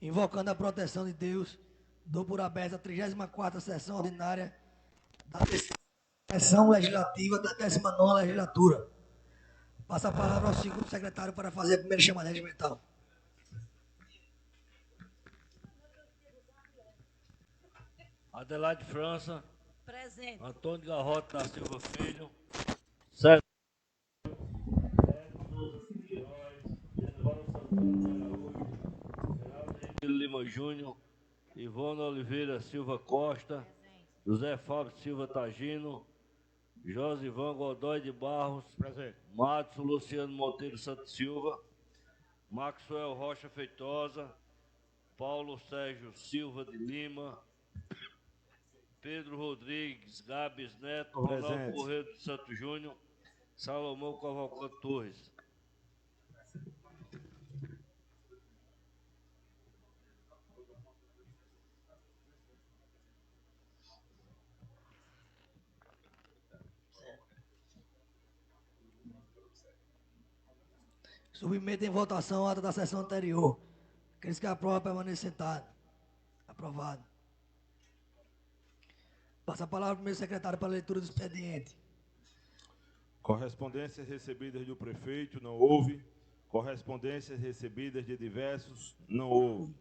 Invocando a proteção de Deus, dou por aberta a 34ª sessão ordinária da terceira sessão legislativa da 19ª legislatura. Passa a palavra ao segundo secretário para fazer a primeira chamada regimental. Adelaide França. Presente. Antônio Garrota da Silva Filho. Sérgio Lima Júnior. Ivone Oliveira Silva Costa. José Fábio Silva Tagino. Josivan Godoy de Barros. Presente. Matos Luciano Monteiro Santos Silva. Maxwell Rocha Feitosa. Paulo Sérgio Silva de Lima. Pedro Rodrigues Gabes Neto. Ronaldo Correia de Santos Júnior. Salomão Cavalcante Torres. Submeto em votação a ata da sessão anterior. Aqueles que aprovam permanecem sentados. Aprovado. Passa a palavra ao primeiro secretário para a leitura do expediente. Correspondências recebidas do prefeito, não houve. Correspondências recebidas de diversos, não houve.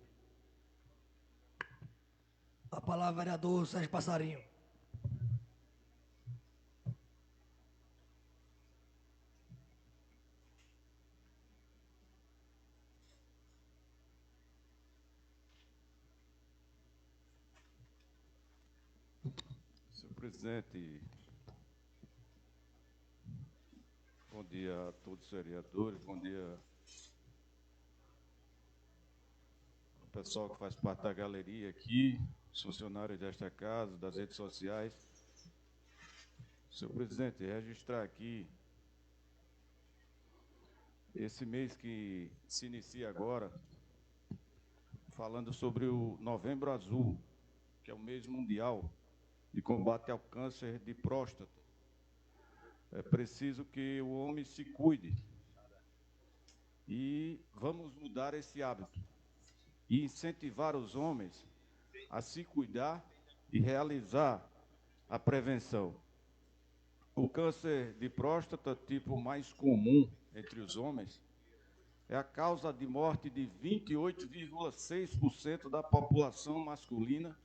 A palavra ao vereador Sérgio Passarinho. Senhor presidente, bom dia a todos os vereadores, bom dia ao pessoal que faz parte da galeria aqui, os funcionários desta casa, das redes sociais. Senhor presidente, registrar aqui esse mês que se inicia agora, falando sobre o Novembro Azul, que é o mês mundial de combate ao câncer de próstata. É preciso que o homem se cuide e vamos mudar esse hábito e incentivar os homens a se cuidar e realizar a prevenção. O câncer de próstata, tipo mais comum entre os homens, é a causa de morte de 28,6% da população masculina,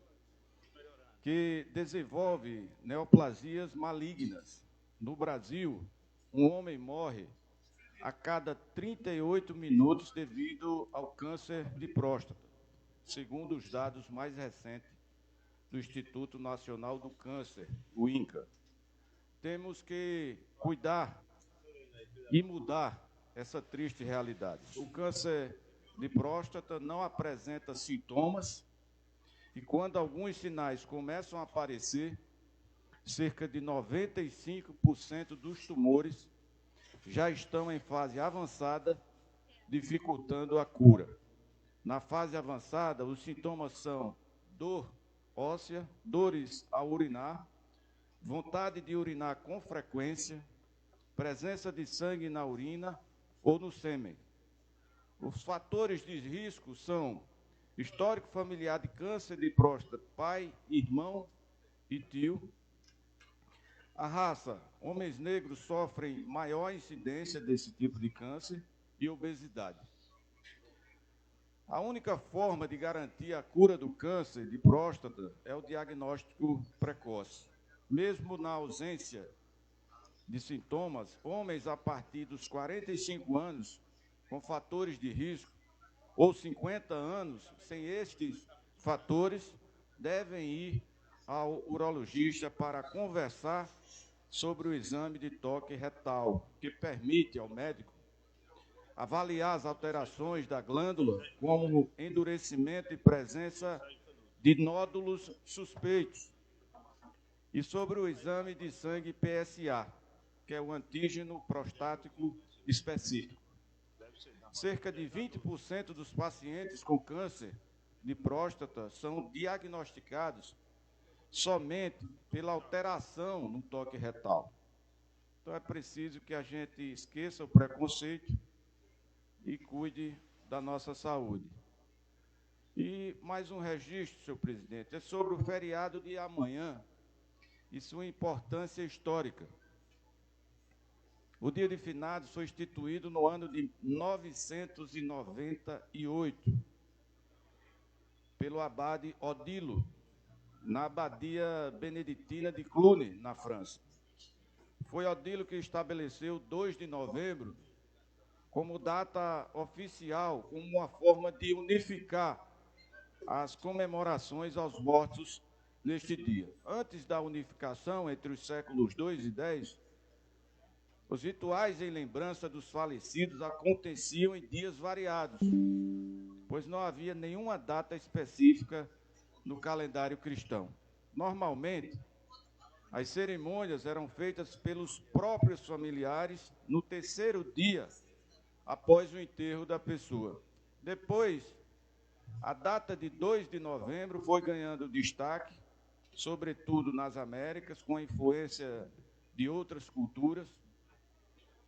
que desenvolve neoplasias malignas. No Brasil, um homem morre a cada 38 minutos devido ao câncer de próstata, segundo os dados mais recentes do Instituto Nacional do Câncer, o INCA. Temos que cuidar e mudar essa triste realidade. O câncer de próstata não apresenta sintomas, e quando alguns sinais começam a aparecer, cerca de 95% dos tumores já estão em fase avançada, dificultando a cura. Na fase avançada, os sintomas são dor óssea, dores ao urinar, vontade de urinar com frequência, presença de sangue na urina ou no sêmen. Os fatores de risco são histórico familiar de câncer de próstata, pai, irmão e tio. A raça, homens negros sofrem maior incidência desse tipo de câncer e obesidade. A única forma de garantir a cura do câncer de próstata é o diagnóstico precoce. Mesmo na ausência de sintomas, homens a partir dos 45 anos com fatores de risco ou 50 anos sem estes fatores devem ir ao urologista para conversar sobre o exame de toque retal, que permite ao médico avaliar as alterações da glândula, como endurecimento e presença de nódulos suspeitos, e sobre o exame de sangue PSA, que é o antígeno prostático específico. Cerca de 20% dos pacientes com câncer de próstata são diagnosticados somente pela alteração no toque retal. Então é preciso que a gente esqueça o preconceito e cuide da nossa saúde. E mais um registro, senhor presidente, é sobre o feriado de amanhã e sua importância histórica. O Dia de Finados foi instituído no ano de 998 pelo abade Odilo, na abadia beneditina de Cluny, na França. Foi Odilo que estabeleceu 2 de novembro como data oficial, como uma forma de unificar as comemorações aos mortos neste dia. Antes da unificação, entre os séculos 2 e 10, os rituais em lembrança dos falecidos aconteciam em dias variados, pois não havia nenhuma data específica no calendário cristão. Normalmente, as cerimônias eram feitas pelos próprios familiares no terceiro dia após o enterro da pessoa. Depois, a data de 2 de novembro foi ganhando destaque, sobretudo nas Américas, com a influência de outras culturas,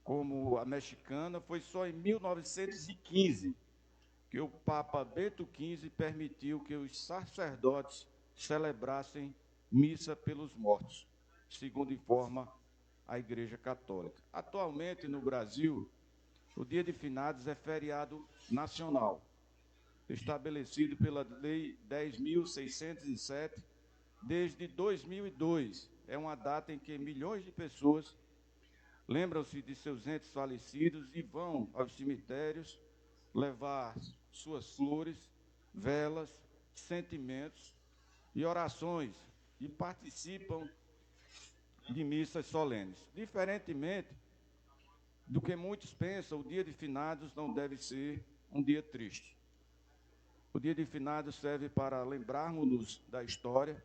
como a mexicana. Foi só em 1915 que o Papa Bento XV permitiu que os sacerdotes celebrassem missa pelos mortos, segundo informa a Igreja Católica. Atualmente, no Brasil, o Dia de Finados é feriado nacional, estabelecido pela Lei 10.607 desde 2002. É uma data em que milhões de pessoas lembram-se de seus entes falecidos e vão aos cemitérios levar suas flores, velas, sentimentos e orações e participam de missas solenes. Diferentemente do que muitos pensam, o Dia de Finados não deve ser um dia triste. O Dia de Finados serve para lembrarmos-nos da história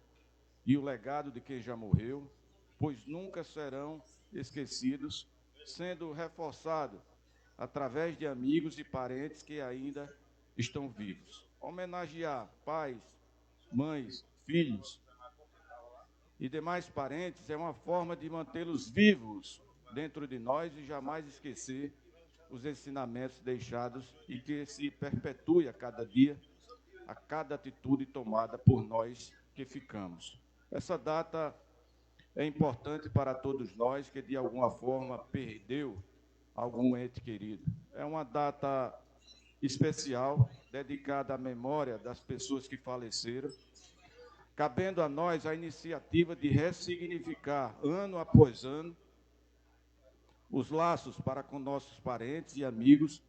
e o legado de quem já morreu, pois nunca serão esquecidos, sendo reforçado através de amigos e parentes que ainda estão vivos. Homenagear pais, mães, filhos e demais parentes é uma forma de mantê-los vivos dentro de nós e jamais esquecer os ensinamentos deixados e que se perpetue a cada dia, a cada atitude tomada por nós que ficamos. Essa data é importante para todos nós que, de alguma forma, perdeu algum ente querido. É uma data especial, dedicada à memória das pessoas que faleceram, cabendo a nós a iniciativa de ressignificar, ano após ano, os laços para com nossos parentes e amigos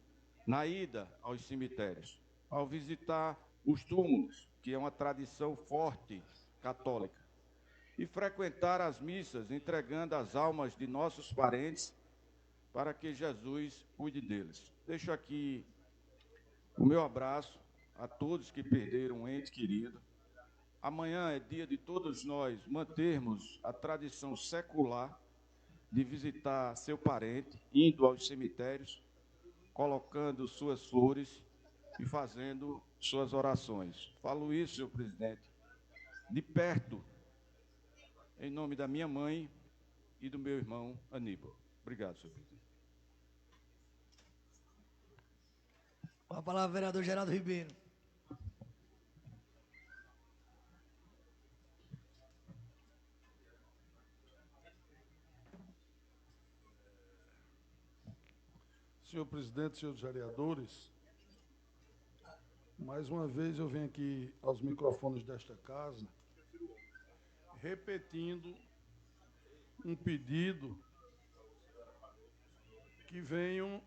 na ida aos cemitérios, ao visitar os túmulos, que é uma tradição forte católica, e frequentar as missas, entregando as almas de nossos parentes para que Jesus cuide deles. Deixo aqui o meu abraço a todos que perderam um ente querido. Amanhã é dia de todos nós mantermos a tradição secular de visitar seu parente, indo aos cemitérios, colocando suas flores e fazendo suas orações. Falo isso, senhor presidente, de perto, em nome da minha mãe e do meu irmão Aníbal. Obrigado, senhor presidente. Com a palavra, vereador Geraldo Ribeiro. Senhor presidente, senhores vereadores, mais uma vez eu venho aqui aos microfones desta casa, repetindo um pedido que venho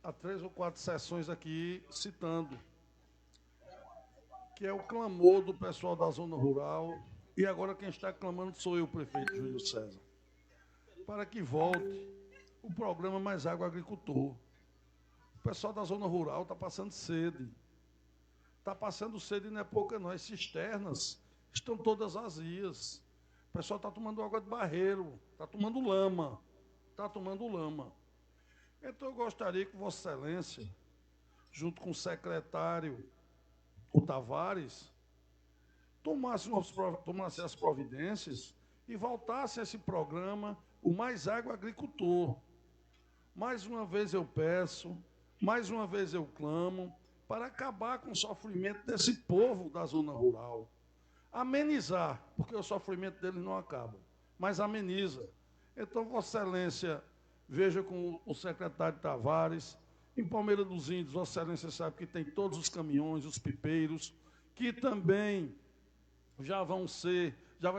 há 3 ou 4 sessões aqui citando, que é o clamor do pessoal da zona rural, e agora quem está clamando sou eu, o prefeito Júlio César, para que volte o programa Mais Água Agricultor. O pessoal da zona rural está passando sede. Está passando sede não é pouca não, as cisternas estão todas vazias. O pessoal está tomando água de barreiro, está tomando lama. Então eu gostaria que Vossa Excelência, junto com o secretário, o Tavares, tomasse as providências e voltasse a esse programa, o Mais Água Agricultor. Mais uma vez eu peço, mais uma vez eu clamo, para acabar com o sofrimento desse povo da zona rural. Amenizar, porque o sofrimento deles não acaba, mas ameniza. Então, Vossa Excelência, veja com o secretário Tavares, em Palmeira dos Índios, Vossa Excelência sabe que tem todos os caminhões, os pipeiros, que também já vai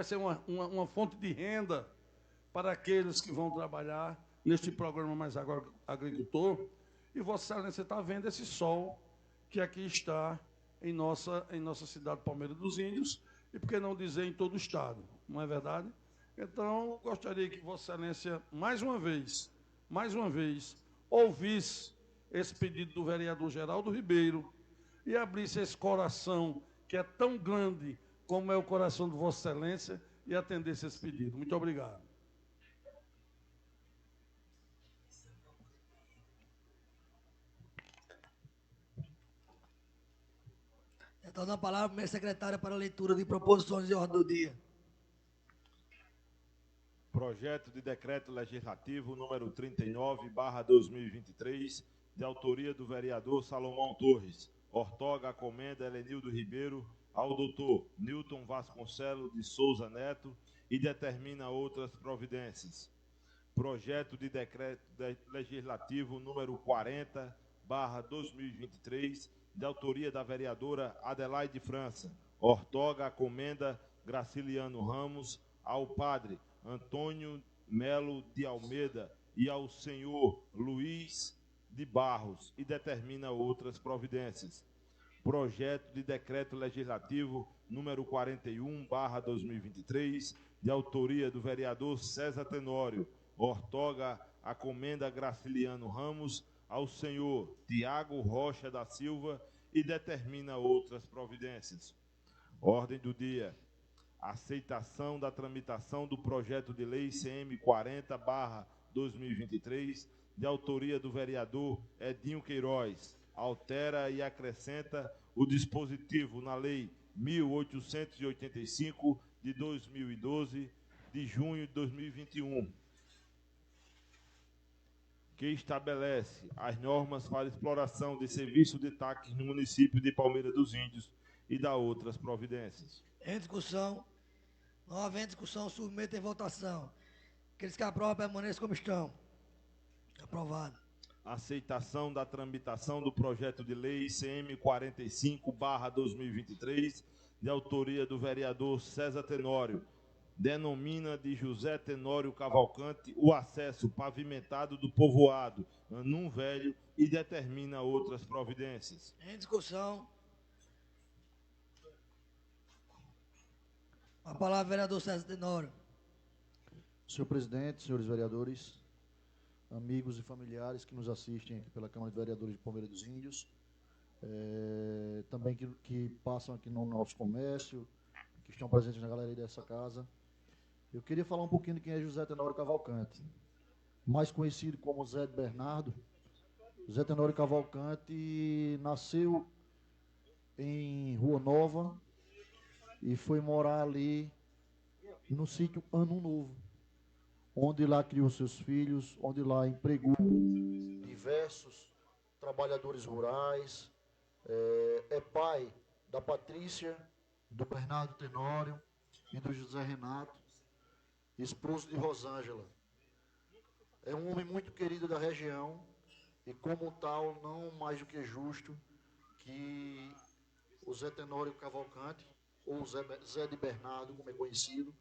ser uma fonte de renda para aqueles que vão trabalhar neste programa Mais Água Agricultor. E Vossa Excelência está vendo esse sol que aqui está em nossa cidade Palmeira dos Índios, e por que não dizer em todo o estado, não é verdade? Então, gostaria que Vossa Excelência, mais uma vez, ouvisse esse pedido do vereador Geraldo Ribeiro e abrisse esse coração, que é tão grande como é o coração de Vossa Excelência, e atendesse esse pedido. Muito obrigado. Então, dá a palavra à primeira secretária para a leitura de proposições de ordem do dia. Projeto de decreto legislativo número 39/2023, de autoria do vereador Salomão Torres. Ortoga a comenda Helenildo Ribeiro ao doutor Newton Vasconcelos de Souza Neto e determina outras providências. Projeto de decreto legislativo número 40/2023, de autoria da vereadora Adelaide França. Ortoga a comenda Graciliano Ramos ao padre Antônio Melo de Almeida e ao senhor Luiz de Barros e determina outras providências. Projeto de decreto legislativo número 41/2023, de autoria do vereador César Tenório. Ortoga a comenda Graciliano Ramos ao senhor Tiago Rocha da Silva e determina outras providências. Ordem do dia. Aceitação da tramitação do projeto de lei CM 40/2023, de autoria do vereador Edinho Queiroz. Altera e acrescenta o dispositivo na lei 1885 de 2012, de junho de 2021, que estabelece as normas para exploração de serviço de táxi no município de Palmeira dos Índios e dá outras providências. Em discussão, não havendo discussão, submeto em votação. Aqueles que aprovam, permaneçam como estão. Aprovado. Aceitação da tramitação do projeto de lei CM 45/2023, de autoria do vereador César Tenório. Denomina de José Tenório Cavalcante o acesso pavimentado do povoado Anum Velho e determina outras providências. Em discussão. A palavra, vereador César Tenório. Senhor presidente, senhores vereadores, amigos e familiares que nos assistem aqui pela Câmara de Vereadores de Palmeira dos Índios, também que passam aqui no nosso comércio, que estão presentes na galeria dessa casa. Eu queria falar um pouquinho de quem é José Tenório Cavalcante, mais conhecido como Zé de Bernardo. José Tenório Cavalcante nasceu em Rua Nova e foi morar ali no sítio Anum Novo, onde lá criou seus filhos, onde lá empregou diversos trabalhadores rurais. É pai da Patrícia, do Bernardo Tenório e do José Renato, esposo de Rosângela. É um homem muito querido da região e, como tal, não mais do que justo que o Zé Tenório Cavalcante, ou Zé de Bernardo, como é conhecido,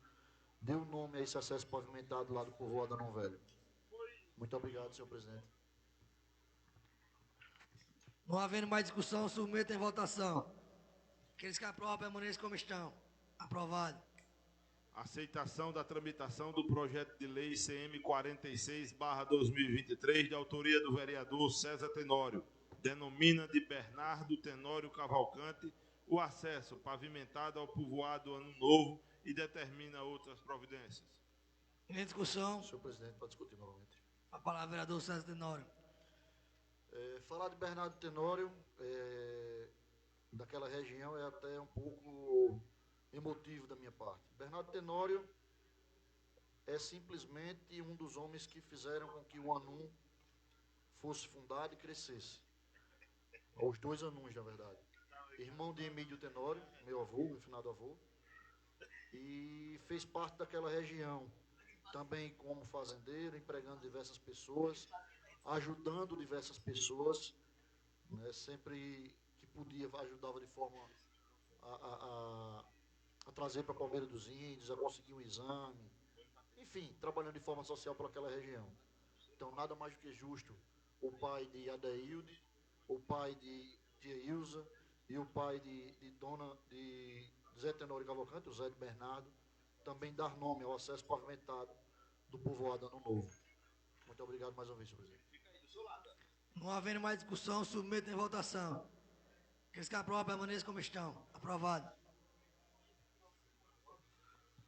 deu nome a esse acesso pavimentado lá do povoado Anum Velho. Muito obrigado, senhor presidente. Não havendo mais discussão, submeto em votação. Aqueles que aprovam, permaneçam como estão. Aprovado. Aceitação da tramitação do projeto de lei CM 46/2023, de autoria do vereador César Tenório. Denomina de Bernardo Tenório Cavalcante o acesso pavimentado ao povoado Anum Novo e determina outras providências. Em discussão. Senhor presidente, para discutir novamente. A palavra, vereador César Tenório. Falar de Bernardo Tenório, daquela região, é até um pouco emotivo da minha parte. Bernardo Tenório é simplesmente um dos homens que fizeram com que o Anum fosse fundado e crescesse. aos 2 anões, na verdade. Irmão de Emílio Tenório, meu avô, meu finado avô, e fez parte daquela região, também como fazendeiro, empregando diversas pessoas, ajudando diversas pessoas, né, sempre que podia ajudava de forma a trazer para Palmeira dos Índios, a conseguir um exame, enfim, trabalhando de forma social por aquela região. Então, nada mais do que justo o pai de Adeilde, o pai de tia Ilza e o pai de Dona de Zé Tenório Cavalcante, o Zé de Bernardo, também dar nome ao acesso pavimentado do povoado Ano Novo. Muito obrigado mais uma vez, senhor presidente. Não havendo mais discussão, submeto em votação. Aqueles que aprovam, permaneçam como estão. Aprovado.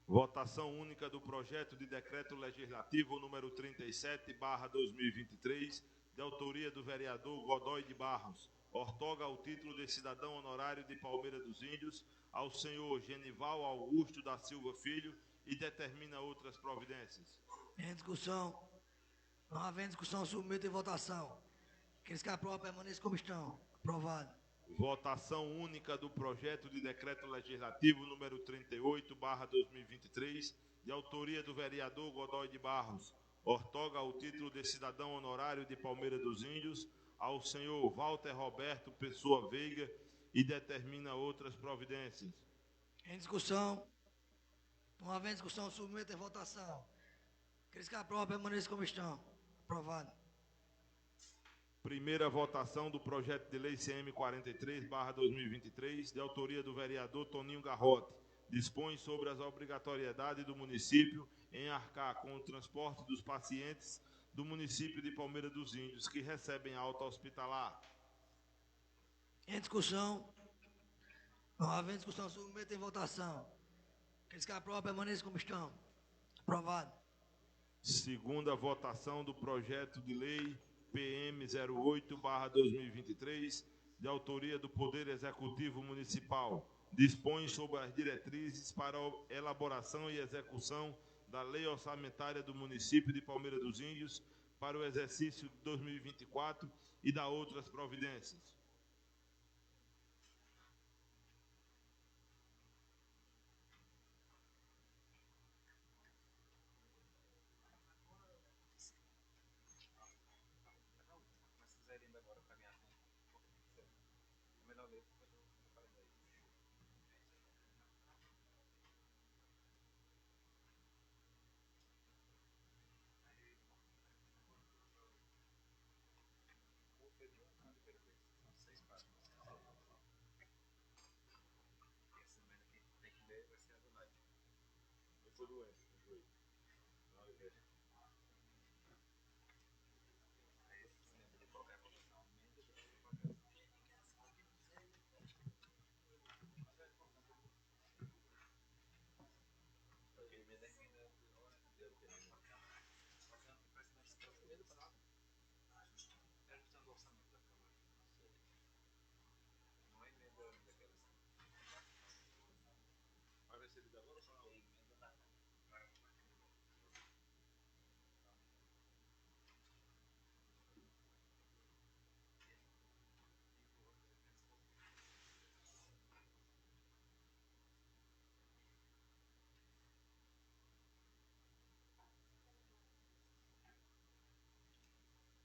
Votação única do projeto de decreto legislativo número 37/2023, de autoria do vereador Godói de Barros. Ortoga o título de cidadão honorário de Palmeira dos Índios ao senhor Genival Augusto da Silva Filho e determina outras providências. Em discussão. Não havendo discussão, submeto em votação. Aqueles que aprovam, permaneçam como estão. Aprovado. Votação única do projeto de decreto legislativo número 38/2023, de autoria do vereador Godói de Barros. Ortoga o título de cidadão honorário de Palmeira dos Índios ao senhor Walter Roberto Pessoa Veiga e determina outras providências. Em discussão. Não havendo discussão, submeto em votação. Aqueles que aprovam, permaneçam como estão. Aprovado. Primeira votação do projeto de lei CM 43/2023, de autoria do vereador Toninho Garrote. Dispõe sobre as obrigatoriedades do município em arcar com o transporte dos pacientes do município de Palmeira dos Índios que recebem alta hospitalar. Em discussão. Não havendo discussão, submeto em votação. Aqueles que aprovam, permaneçam como estão. Aprovado. Segunda votação do projeto de lei PM 08/2023, de autoria do Poder Executivo Municipal. Dispõe sobre as diretrizes para a elaboração e execução da Lei Orçamentária do município de Palmeira dos Índios para o exercício de 2024 e dá outras providências.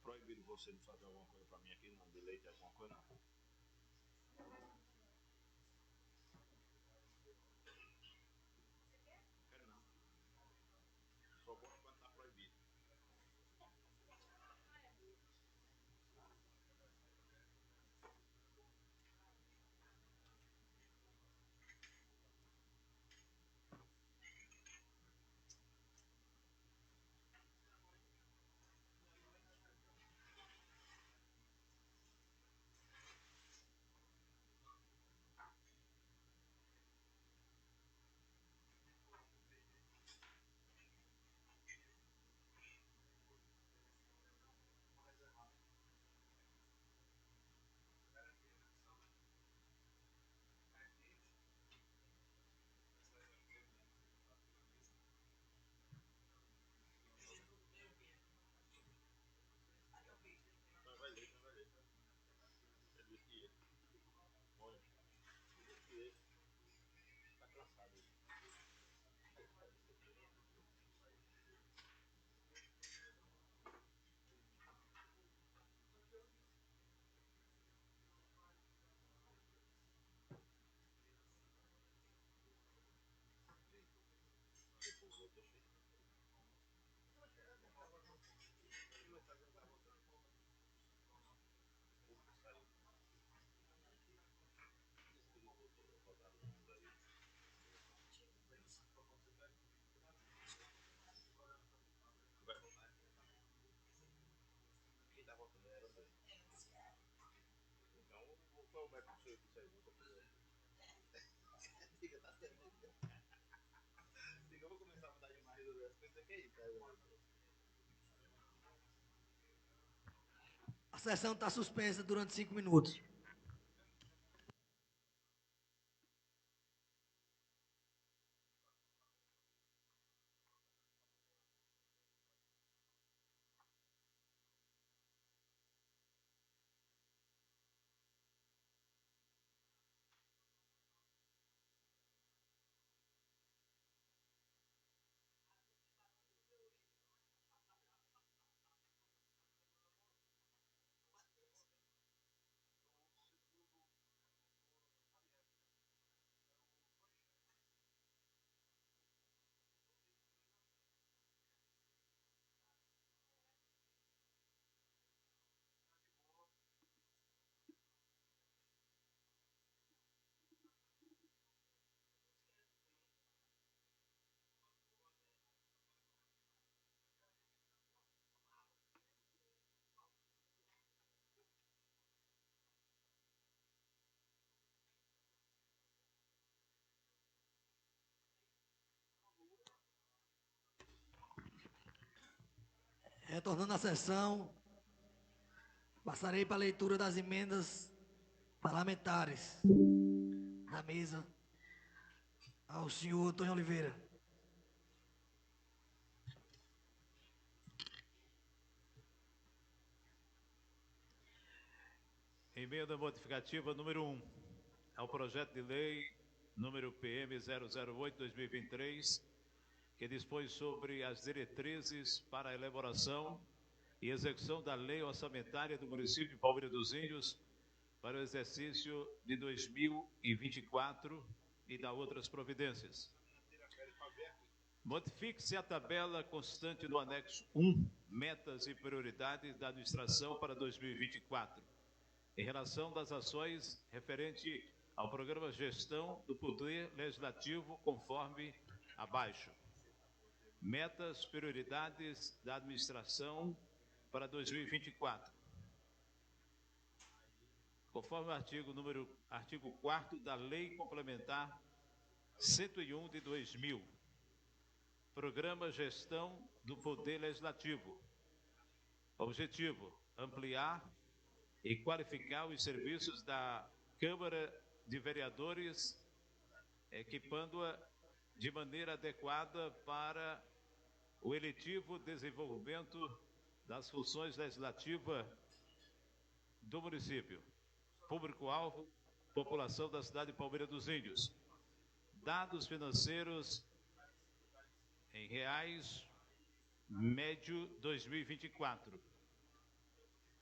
Proibido você de fazer alguma coisa para mim aqui, não, de leite, alguma coisa, não. Quero não. Só gosto quando está proibido. A sessão está suspensa durante 5 minutos. Retornando à sessão, passarei para a leitura das emendas parlamentares na mesa ao senhor Antônio Oliveira. Emenda modificativa número 1 ao projeto de lei número PM 008/2023, que dispõe sobre as diretrizes para a elaboração e execução da lei orçamentária do município de Palmeira dos Índios para o exercício de 2024 e da outras providências. Modifique-se a tabela constante no anexo 1, metas e prioridades da administração para 2024, em relação das ações referente ao programa Gestão do Poder Legislativo, conforme abaixo. Metas, prioridades da administração para 2024. Conforme o artigo 4º da Lei Complementar 101 de 2000. Programa Gestão do Poder Legislativo. Objetivo: ampliar e qualificar os serviços da Câmara de Vereadores, equipando-a de maneira adequada para o eletivo desenvolvimento das funções legislativas do município. Público-alvo: população da cidade de Palmeira dos Índios. Dados financeiros em reais, médio 2024.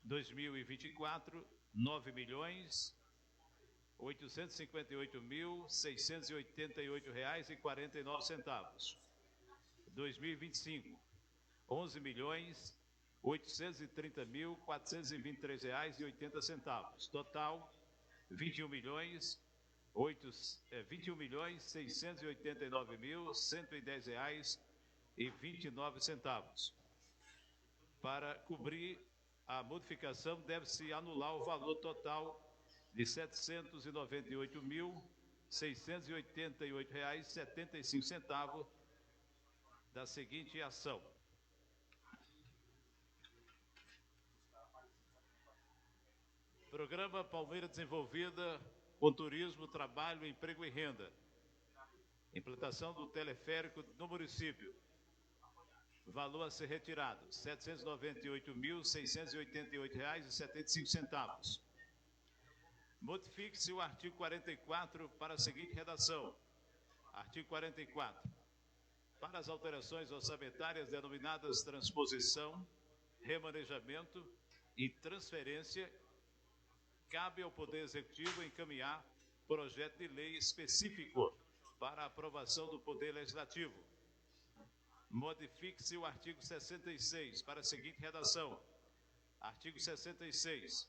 2024, 9.858.688 reais e 49 centavos. 2025, 11.830.423 reais e 80 centavos. Total, 21.689.110 reais e 29 centavos. Para cobrir a modificação, deve-se anular o valor total de R$ 798.688,75 da seguinte ação. Programa Palmeira Desenvolvida com Turismo, Trabalho, Emprego e Renda. Implantação do teleférico no município. Valor a ser retirado, R$ 798.688,75. Modifique-se o artigo 44 para a seguinte redação. Artigo 44. Para as alterações orçamentárias denominadas transposição, remanejamento e transferência, cabe ao Poder Executivo encaminhar projeto de lei específico para a aprovação do Poder Legislativo. Modifique-se o artigo 66 para a seguinte redação. Artigo 66.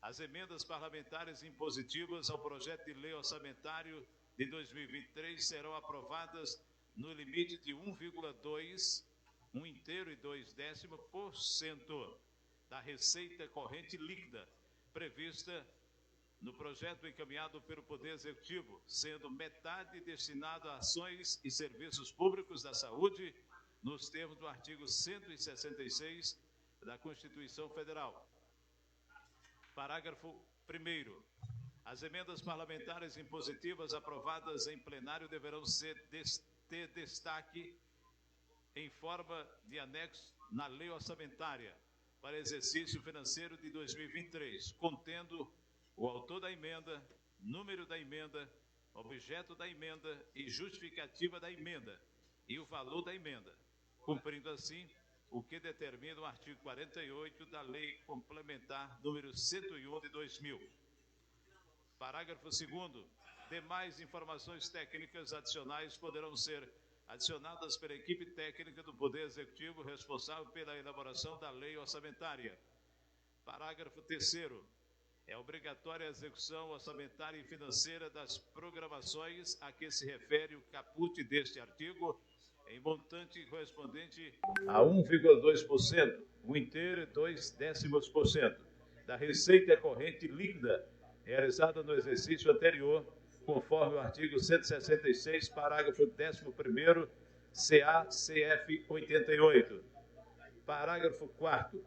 As emendas parlamentares impositivas ao projeto de lei orçamentário de 2023 serão aprovadas no limite de 1,2, 1,2% da receita corrente líquida prevista no projeto encaminhado pelo Poder Executivo, sendo metade destinado a ações e serviços públicos da saúde, nos termos do artigo 166 da Constituição Federal. Parágrafo 1º. As emendas parlamentares impositivas aprovadas em plenário deverão ter destaque em forma de anexo na lei orçamentária para exercício financeiro de 2023, contendo o autor da emenda, número da emenda, objeto da emenda e justificativa da emenda e o valor da emenda, cumprindo assim o que determina o artigo 48 da Lei Complementar número 101 de 2000. Parágrafo 2º. Demais informações técnicas adicionais poderão ser adicionadas pela equipe técnica do Poder Executivo responsável pela elaboração da lei orçamentária. Parágrafo 3º. É obrigatória a execução orçamentária e financeira das programações a que se refere o caput deste artigo, em montante correspondente a 1,2%, 1,2% da receita corrente líquida realizada no exercício anterior, conforme o artigo 166, parágrafo 11º, CA-CF 88. Parágrafo 4º.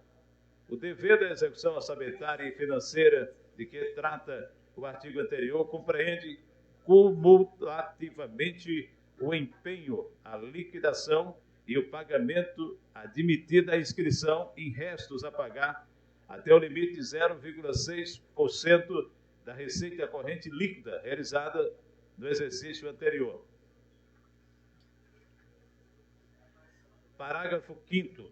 O dever da execução orçamentária e financeira de que trata o artigo anterior compreende cumulativamente o empenho, a liquidação e o pagamento admitida a inscrição em restos a pagar até o limite de 0,6% da receita corrente líquida realizada no exercício anterior. Parágrafo 5º.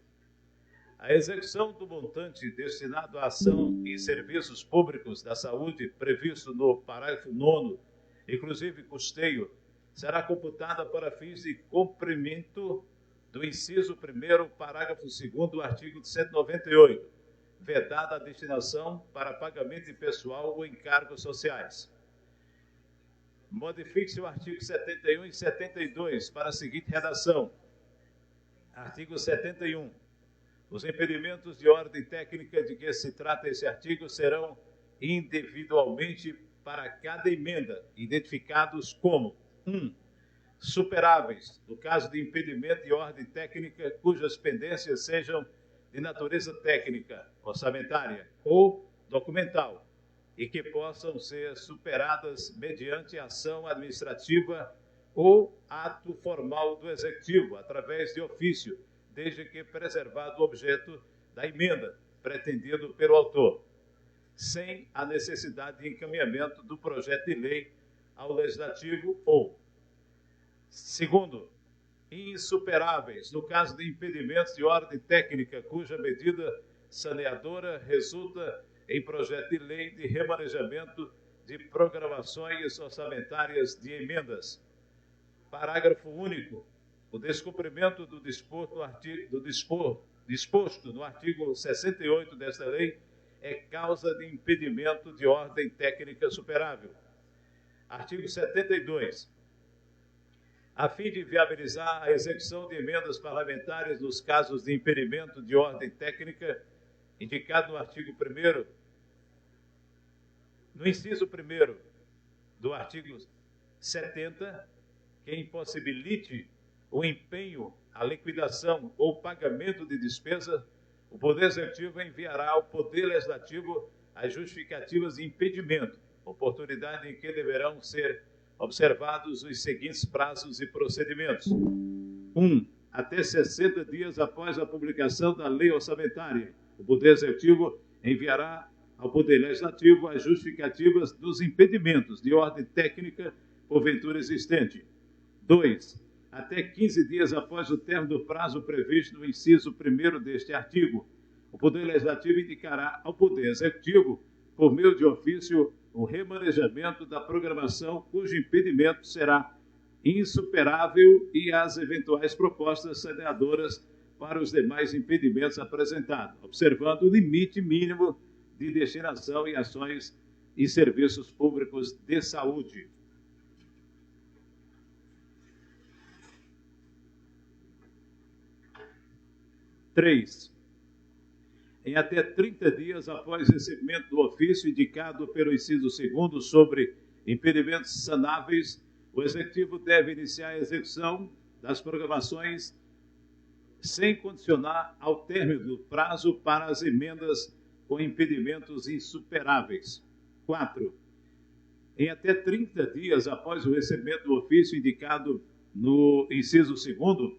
A execução do montante destinado à ação e serviços públicos da saúde previsto no parágrafo 9º, inclusive custeio, será computada para fins de cumprimento do inciso 1º, parágrafo 2º do artigo 198, vedada a destinação para pagamento de pessoal ou encargos sociais. Modifique-se o artigo 71 e 72 para a seguinte redação. Artigo 71. Os impedimentos de ordem técnica de que se trata esse artigo serão individualmente para cada emenda, identificados como 1. Superáveis, no caso de impedimento de ordem técnica cujas pendências sejam de natureza técnica, orçamentária ou documental, e que possam ser superadas mediante ação administrativa ou ato formal do Executivo, através de ofício, desde que preservado o objeto da emenda, pretendido pelo autor, sem a necessidade de encaminhamento do projeto de lei ao Legislativo ou, segundo, insuperáveis, no caso de impedimentos de ordem técnica cuja medida saneadora resulta em projeto de lei de remanejamento de programações orçamentárias de emendas. Parágrafo único. O descumprimento do disposto no artigo 68 desta lei é causa de impedimento de ordem técnica superável. Artigo 72. A fim de viabilizar a execução de emendas parlamentares nos casos de impedimento de ordem técnica, indicado no artigo 1º, no inciso 1º do artigo 70, que impossibilite o empenho, a liquidação ou pagamento de despesa, o Poder Executivo enviará ao Poder Legislativo as justificativas de impedimento, oportunidade em que deverão ser observados os seguintes prazos e procedimentos. 1. Até 60 dias após a publicação da lei orçamentária, o Poder Executivo enviará ao Poder Legislativo as justificativas dos impedimentos de ordem técnica porventura existente. 2. Até 15 dias após o término do prazo previsto no inciso 1º deste artigo, o Poder Legislativo indicará ao Poder Executivo, por meio de ofício, o remanejamento da programação cujo impedimento será insuperável e as eventuais propostas saneadoras para os demais impedimentos apresentados, observando o limite mínimo de destinação e ações e serviços públicos de saúde. Três. Em até 30 dias após recebimento do ofício indicado pelo inciso 2º sobre impedimentos sanáveis, o Executivo deve iniciar a execução das programações sem condicionar ao término do prazo para as emendas com impedimentos insuperáveis. 4. Em até 30 dias após o recebimento do ofício indicado no inciso 2º,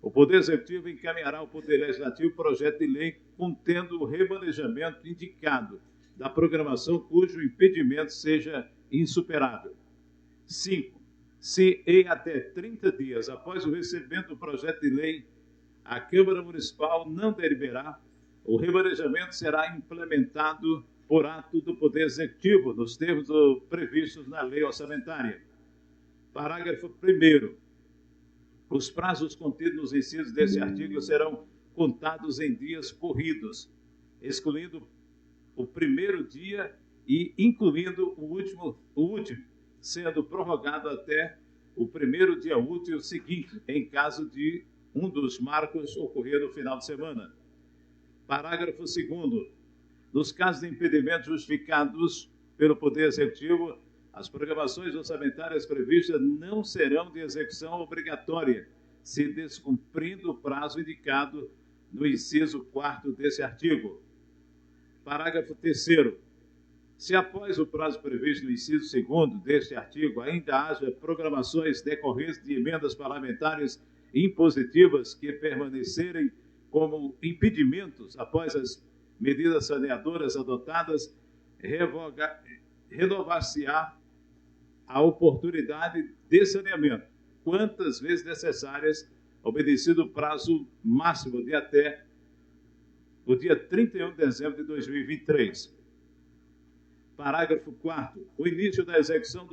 o Poder Executivo encaminhará ao Poder Legislativo projeto de lei contendo o remanejamento indicado da programação cujo impedimento seja insuperável. 5. Se em até 30 dias após o recebimento do projeto de lei a Câmara Municipal não deliberar, o remanejamento será implementado por ato do Poder Executivo, nos termos previstos na Lei Orçamentária. Parágrafo 1º. Os prazos contidos nos incisos deste artigo serão contados em dias corridos, excluindo o primeiro dia e incluindo o último, sendo prorrogado até o primeiro dia útil seguinte, em caso de um dos marcos ocorrer no final de semana. Parágrafo 2º. Nos casos de impedimentos justificados pelo Poder Executivo, as programações orçamentárias previstas não serão de execução obrigatória, se descumprindo o prazo indicado no inciso 4º desse artigo. Parágrafo 3º. Se após o prazo previsto no inciso 2º deste artigo ainda haja programações decorrentes de emendas parlamentares impositivas que permanecerem como impedimentos após as medidas saneadoras adotadas, renovar-se-á a oportunidade de saneamento, quantas vezes necessárias, obedecido o prazo máximo de até o dia 31 de dezembro de 2023. Parágrafo 4º. O início da execução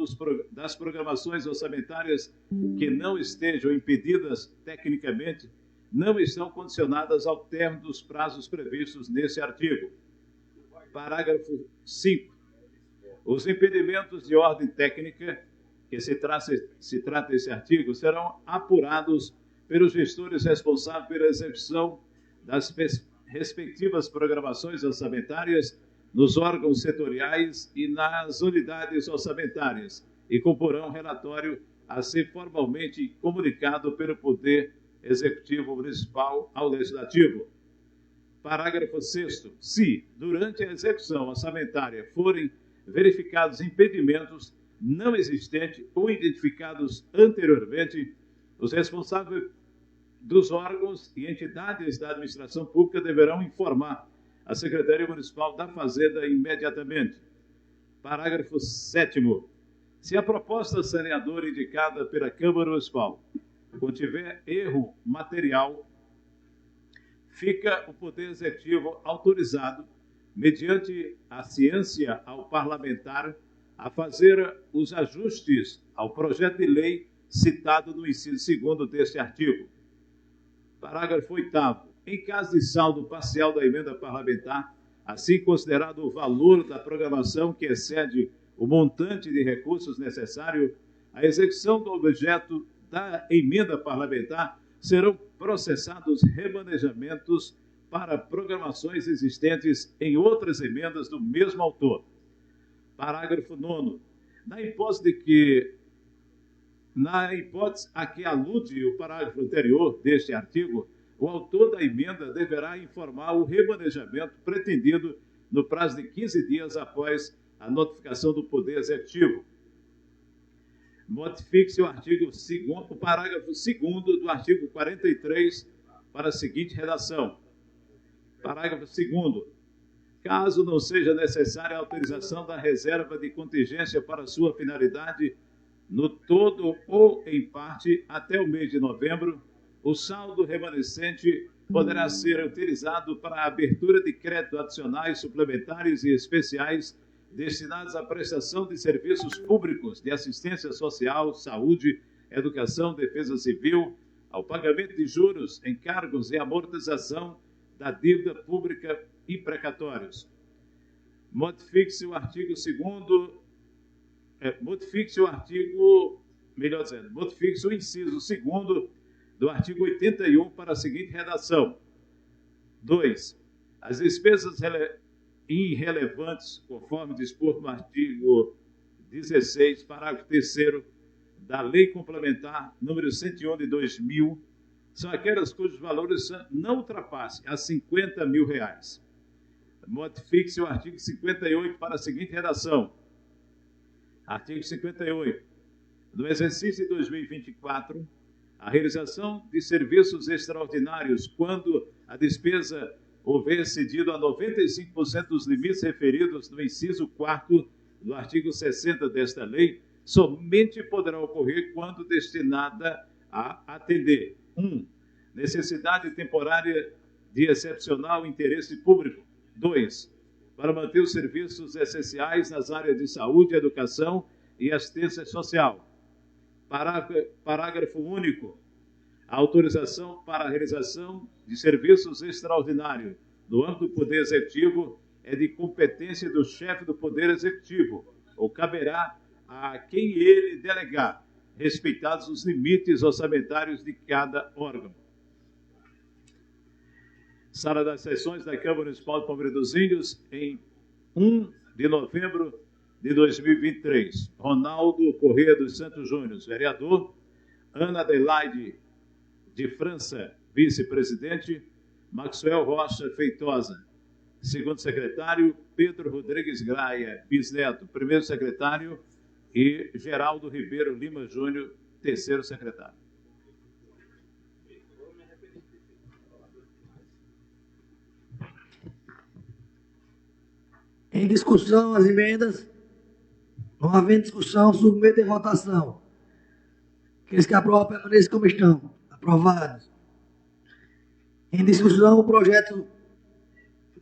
das programações orçamentárias que não estejam impedidas tecnicamente não estão condicionadas ao término dos prazos previstos nesse artigo. Parágrafo 5º. Os impedimentos de ordem técnica que se trata desse artigo serão apurados pelos gestores responsáveis pela execução das respectivas programações orçamentárias nos órgãos setoriais e nas unidades orçamentárias e comporão relatório a ser formalmente comunicado pelo Poder Executivo Municipal ao Legislativo. Parágrafo 6º. Se, durante a execução orçamentária, forem verificados impedimentos não existentes ou identificados anteriormente, os responsáveis dos órgãos e entidades da administração pública deverão informar a Secretaria Municipal da Fazenda imediatamente. Parágrafo 7º. Se a proposta saneadora indicada pela Câmara Municipal contiver erro material, fica o Poder Executivo autorizado, mediante a ciência ao parlamentar, a fazer os ajustes ao projeto de lei citado no inciso 2º deste artigo. Parágrafo 8º. Em caso de saldo parcial da emenda parlamentar, assim considerado o valor da programação que excede o montante de recursos necessário, a execução do objeto da emenda parlamentar serão processados remanejamentos para programações existentes em outras emendas do mesmo autor. Parágrafo 9º. Na hipótese a que alude o parágrafo anterior deste artigo, o autor da emenda deverá informar o remanejamento pretendido no prazo de 15 dias após a notificação do Poder Executivo. Modifique-se o parágrafo 2º do artigo 43 para a seguinte redação. Parágrafo 2º. Caso não seja necessária a autorização da reserva de contingência para sua finalidade, no todo ou em parte até o mês de novembro. O saldo remanescente poderá ser utilizado para a abertura de crédito adicionais, suplementares e especiais destinados à prestação de serviços públicos de assistência social, saúde, educação, defesa civil, ao pagamento de juros, encargos e amortização da dívida pública e precatórios. Modifique-se o artigo 2º, modifique-se o inciso 2º do artigo 81 para a seguinte redação. 2. As despesas irrelevantes, conforme dispor no artigo 16, parágrafo 3º da Lei Complementar número 101 de 2000, são aquelas cujos valores não ultrapassem a R$50 mil. Modifique-se o artigo 58 para a seguinte redação. Artigo 58. No exercício de 2024, a realização de serviços extraordinários, quando a despesa houver excedido a 95% dos limites referidos no inciso 4º do artigo 60 desta lei, somente poderá ocorrer quando destinada a atender 1. Necessidade temporária de excepcional interesse público. 2. Para manter os serviços essenciais nas áreas de saúde, educação e assistência social. Parágrafo único. A autorização para a realização de serviços extraordinários no âmbito do Poder Executivo é de competência do chefe do Poder Executivo, ou caberá a quem ele delegar, respeitados os limites orçamentários de cada órgão. Sala das Sessões da Câmara Municipal de Palmeira dos Índios, em 1 de novembro de 2023. Ronaldo Corrêa dos Santos Júnior, vereador. Ana Adelaide de França, vice-presidente. Maxwell Rocha Feitosa, segundo secretário. Pedro Rodrigues Graia, bisneto, primeiro secretário. E Geraldo Ribeiro Lima Júnior, terceiro secretário. Em discussão, as emendas. Não havendo discussão, submeto em votação. Aqueles que aprovam permaneçam como estão. Aprovados. Em discussão, o projeto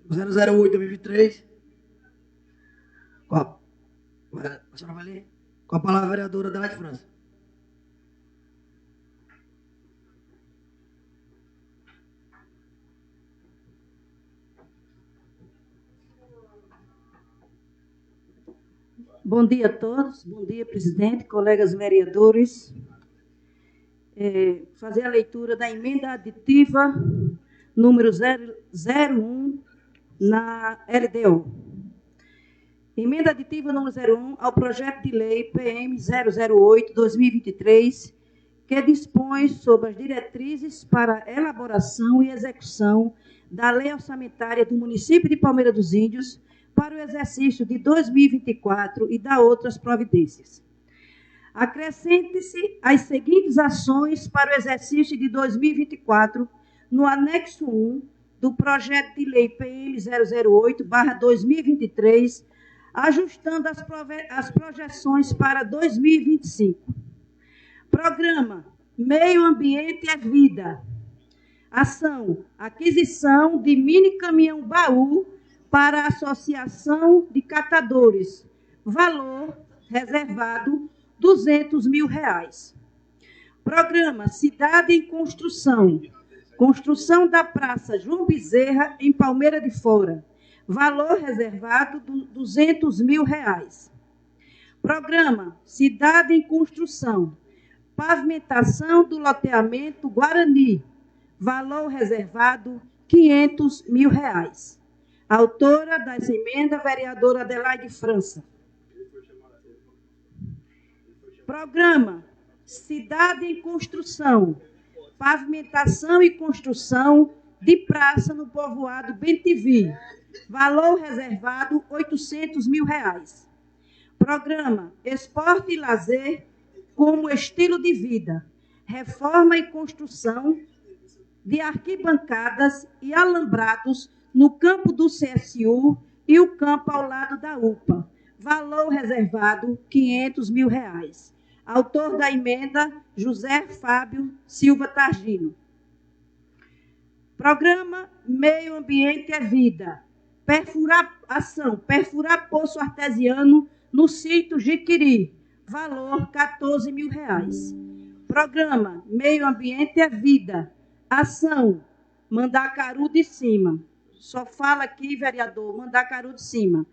008-2023. A senhora vai ler? Com a palavra a vereadora Adelaide França. Bom dia a todos, bom dia, presidente, colegas vereadores. Fazer a leitura da emenda aditiva número 001 na LDO. Emenda aditiva número 01 ao projeto de lei PM 008-2023, que dispõe sobre as diretrizes para elaboração e execução da lei orçamentária do município de Palmeira dos Índios para o exercício de 2024 e da outras providências. Acrescente-se as seguintes ações para o exercício de 2024 no anexo 1 do projeto de lei PM 008/2023, ajustando as projeções para 2025. Programa Meio Ambiente é Vida. Ação: aquisição de mini caminhão baú para a Associação de Catadores. Valor reservado R$200 mil. Programa Cidade em Construção. Construção da Praça João Bezerra, em Palmeira de Fora. Valor reservado R$200 mil. Programa Cidade em Construção. Pavimentação do loteamento Guarani. Valor reservado R$500 mil. Autora dessa emenda, vereadora Adelaide França. Programa Cidade em Construção. Pavimentação e construção de praça no povoado Bentivi. Valor reservado R$800 mil. Programa Esporte e Lazer como Estilo de Vida. Reforma e construção de arquibancadas e alambrados no campo do CSU e o campo ao lado da UPA. Valor reservado R$500 mil. Autor da emenda, José Fábio Silva Targino. Programa Meio Ambiente é Vida. Perfurar poço artesiano no sítio Jiquiri. Valor R$ 14.000. Programa Meio Ambiente é Vida. Ação Mandacaru de Cima. Só fala aqui, vereador, Mandacaru de Cima.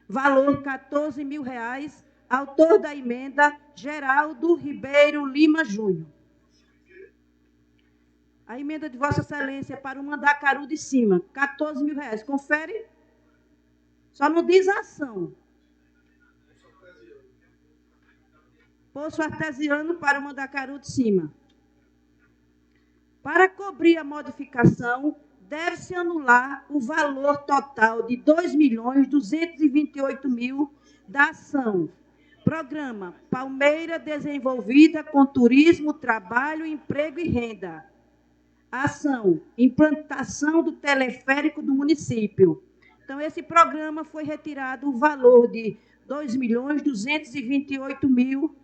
Valor R$ 14.000. Autor da emenda, Geraldo Ribeiro Lima Júnior. A emenda de Vossa Excelência para o Mandacaru de Cima, R$ 14.000. Confere? Só não diz ação. Poço artesiano para o Mandacaru de Cima. Para cobrir a modificação, deve-se anular o valor total de R$ 2.228.000 da ação. Programa Palmeira Desenvolvida com Turismo, Trabalho, Emprego e Renda. Ação, implantação do teleférico do município. Então, esse programa foi retirado o valor de R$ 2.228.000,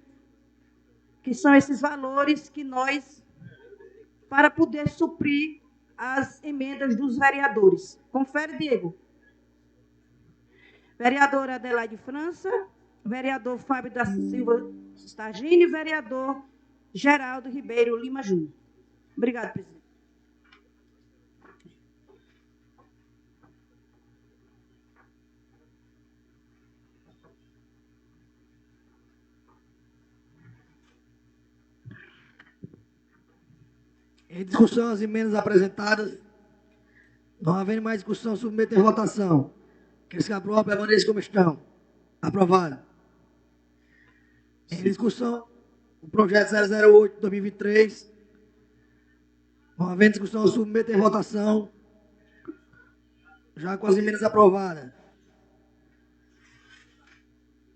que são esses valores que nós, para poder suprir as emendas dos vereadores. Confere, Diego. Vereadora Adelaide França, vereador Fábio da Silva Stagini e vereador Geraldo Ribeiro Lima Júnior. Obrigado, presidente. Em discussão, as emendas apresentadas. Não havendo mais discussão, submeter em votação. Aqueles que aprovam, permaneçam como estão. Aprovado. Em discussão, o projeto 008-2023. Não havendo discussão, submeter em votação. Já com as emendas aprovadas.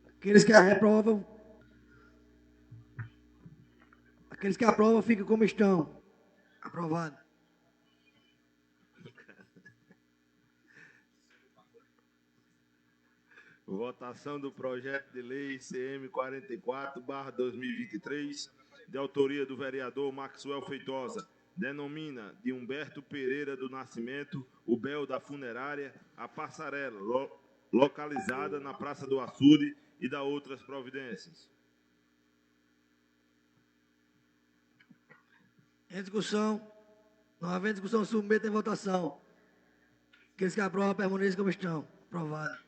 Aqueles que reprovam. Aqueles que aprovam, ficam como estão. Aprovado. Votação do projeto de lei CM 44/2023, de autoria do vereador Maxwell Feitosa, denomina de Humberto Pereira do Nascimento, o Bel da Funerária, a passarela localizada na Praça do Açude e da outras providências. Em discussão, não havendo discussão, submeta em votação. Aqueles que aprovam, permaneçam como estão. Aprovado.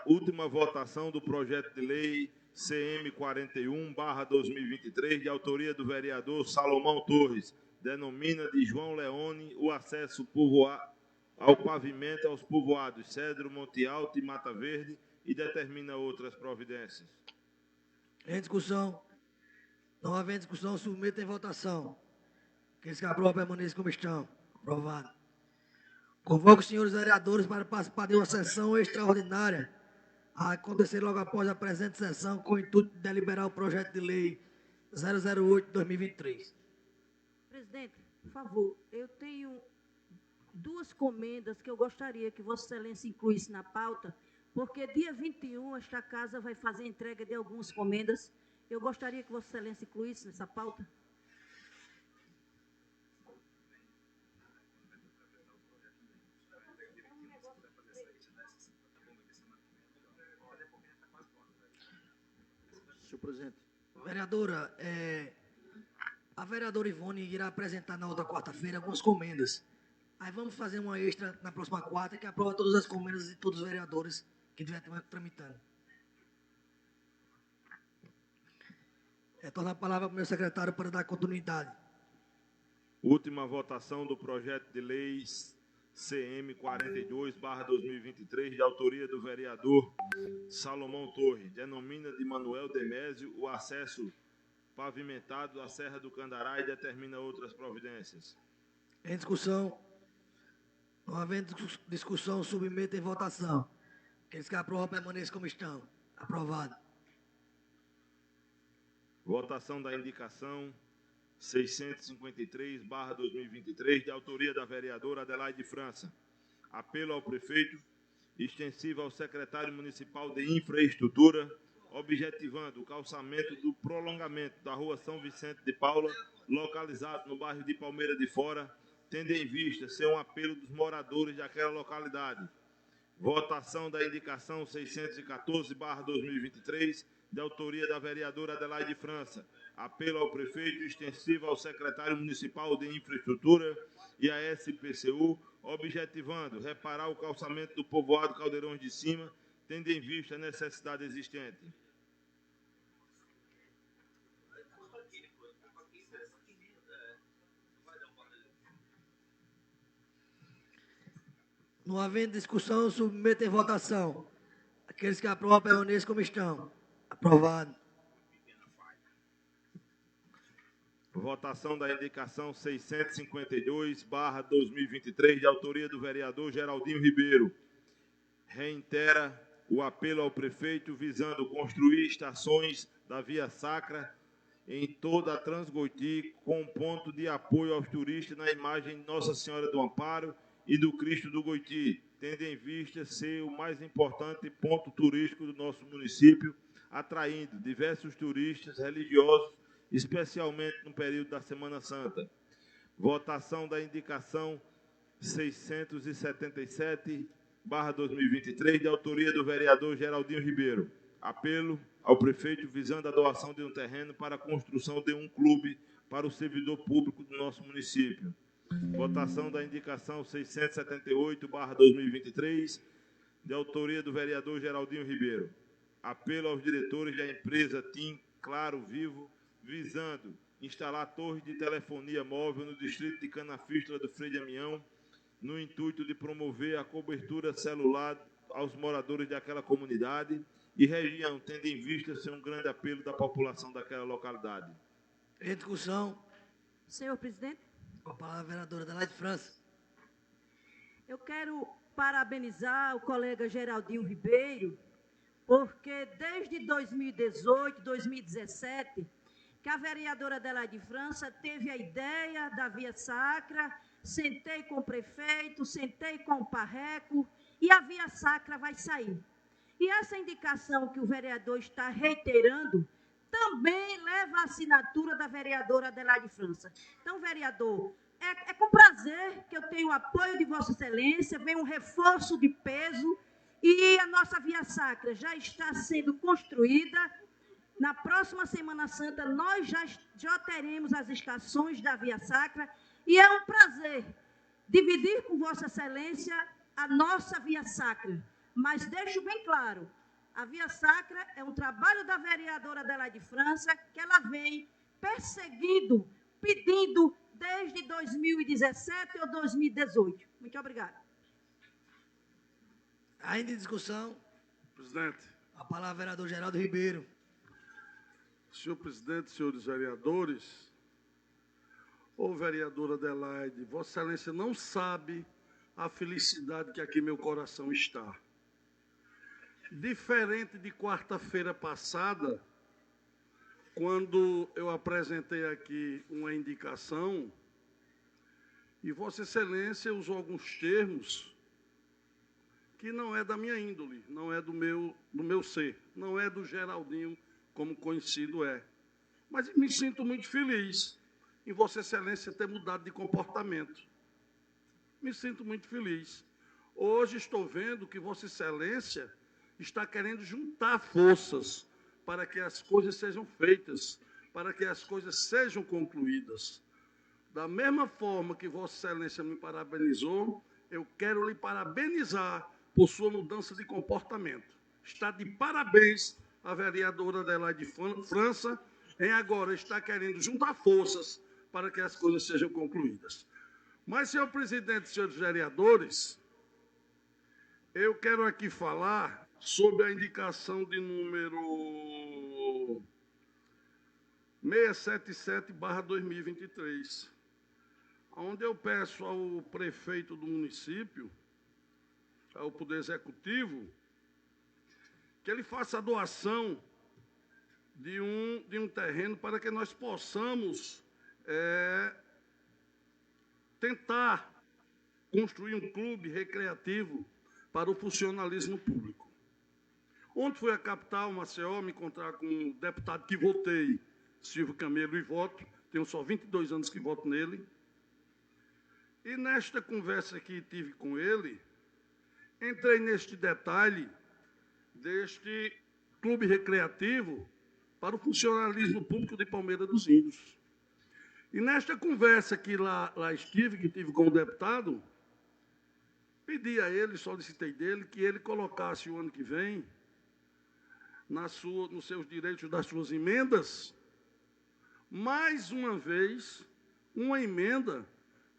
Última votação do projeto de lei CM 41/2023, de autoria do vereador Salomão Torres, denomina de João Leone o acesso ao pavimento aos povoados Cedro, Monte Alto e Mata Verde e determina outras providências. Em discussão, não havendo discussão, submeta em votação. Aqueles que aprovam, permaneçam como estão. Aprovado. Convoco os senhores vereadores para participar de uma sessão extraordinária a acontecer logo após a presente sessão, com o intuito de deliberar o projeto de lei 008-2023. Presidente, por favor, eu tenho duas comendas que eu gostaria que Vossa Excelência incluísse na pauta, porque dia 21 esta casa vai fazer entrega de algumas comendas. Eu gostaria que Vossa Excelência incluísse nessa pauta. Senhor presidente. Vereadora, a vereadora Ivone irá apresentar na outra quarta-feira algumas comendas. Aí vamos fazer uma extra na próxima quarta, que aprova todas as comendas de todos os vereadores que estiverem tramitando. Retorno a palavra para o meu secretário para dar continuidade. Última votação do projeto de lei CM 42/2023, de autoria do vereador Salomão Torres, denomina de Manuel Demésio o acesso pavimentado à Serra do Candará e determina outras providências. Em discussão, não havendo discussão, submeta em votação. Aqueles que aprovam, permaneçam como estão. Aprovado. Votação da indicação 653/2023, de autoria da vereadora Adelaide França. Apelo ao prefeito, extensivo ao secretário municipal de Infraestrutura, objetivando o calçamento do prolongamento da Rua São Vicente de Paula, localizado no bairro de Palmeira de Fora, tendo em vista ser um apelo dos moradores daquela localidade. Votação da indicação 614/2023, de autoria da vereadora Adelaide França. Apelo ao prefeito, extensivo ao secretário municipal de infraestrutura e à SPCU, objetivando reparar o calçamento do povoado Caldeirões de Cima, tendo em vista a necessidade existente. Não havendo discussão, submeto em votação. Aqueles que aprovam, permaneçam como estão. Aprovado. Votação da indicação 652/2023, de autoria do vereador Geraldinho Ribeiro. Reitera o apelo ao prefeito visando construir estações da Via Sacra em toda a Transgoiti, com ponto de apoio aos turistas na imagem de Nossa Senhora do Amparo e do Cristo do Goiti, tendo em vista ser o mais importante ponto turístico do nosso município, atraindo diversos turistas religiosos, especialmente no período da Semana Santa. Votação da indicação 677/2023, de autoria do vereador Geraldinho Ribeiro. Apelo ao prefeito visando a doação de um terreno para a construção de um clube para o servidor público do nosso município. Votação da indicação 678/2023, de autoria do vereador Geraldinho Ribeiro. Apelo aos diretores da empresa TIM Claro Vivo, visando instalar torres de telefonia móvel no distrito de Canafístula do Frei Damião, no intuito de promover a cobertura celular aos moradores daquela comunidade e região, tendo em vista ser um grande apelo da população daquela localidade. Em discussão. Senhor presidente. Com a palavra a vereadora Adelaide França. Eu quero parabenizar o colega Geraldinho Ribeiro, porque desde 2018, 2017, que a vereadora Adelaide França teve a ideia da Via Sacra, sentei com o prefeito, sentei com o Parreco, e a Via Sacra vai sair. E essa indicação que o vereador está reiterando também leva a assinatura da vereadora Adelaide França. Então, vereador, é com prazer que eu tenho o apoio de Vossa Excelência, vem um reforço de peso, e a nossa Via Sacra já está sendo construída. Na próxima Semana Santa, nós já teremos as estações da Via Sacra, e é um prazer dividir com Vossa Excelência a nossa Via Sacra. Mas deixo bem claro, a Via Sacra é um trabalho da vereadora Adelaide França, que ela vem perseguindo, pedindo desde 2017 ou 2018. Muito obrigada. Ainda em discussão. Presidente. A palavra ao vereador Geraldo Ribeiro. Senhor presidente, senhores vereadores, ô vereadora Adelaide, Vossa Excelência não sabe a felicidade que aqui meu coração está. Diferente de quarta-feira passada, quando eu apresentei aqui uma indicação, e Vossa Excelência usou alguns termos que não é da minha índole, não é do meu ser, não é do Geraldinho, como conhecido é. Mas me sinto muito feliz em Vossa Excelência ter mudado de comportamento. Me sinto muito feliz. Hoje estou vendo que Vossa Excelência está querendo juntar forças para que as coisas sejam feitas, para que as coisas sejam concluídas. Da mesma forma que Vossa Excelência me parabenizou, eu quero lhe parabenizar por sua mudança de comportamento. Está de parabéns a vereadora Adelaide França em agora estar querendo juntar forças para que as coisas sejam concluídas. Mas, senhor presidente, senhores vereadores, eu quero aqui falar sobre a indicação de número 677/2023, onde eu peço ao prefeito do município, ao Poder Executivo, que ele faça a doação de um terreno para que nós possamos tentar construir um clube recreativo para o funcionalismo público. Ontem fui à capital, Maceió, me encontrar com um deputado que votei, Silvio Camelo, e voto. Tenho só 22 anos que voto nele. E nesta conversa que tive com ele, entrei neste detalhe deste clube recreativo para o funcionalismo público de Palmeira dos Índios. E nesta conversa que lá estive, que tive com o deputado, pedi a ele, solicitei dele, que ele colocasse o ano que vem, nos seus direitos das suas emendas, mais uma vez, uma emenda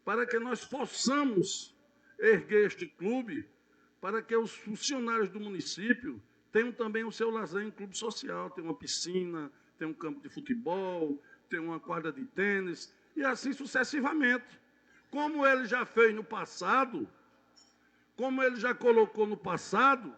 para que nós possamos erguer este clube, para que os funcionários do município tenham também o seu lazer em clube social, tem uma piscina, tem um campo de futebol, tem uma quadra de tênis, e assim sucessivamente. Como ele já fez no passado, como ele já colocou no passado,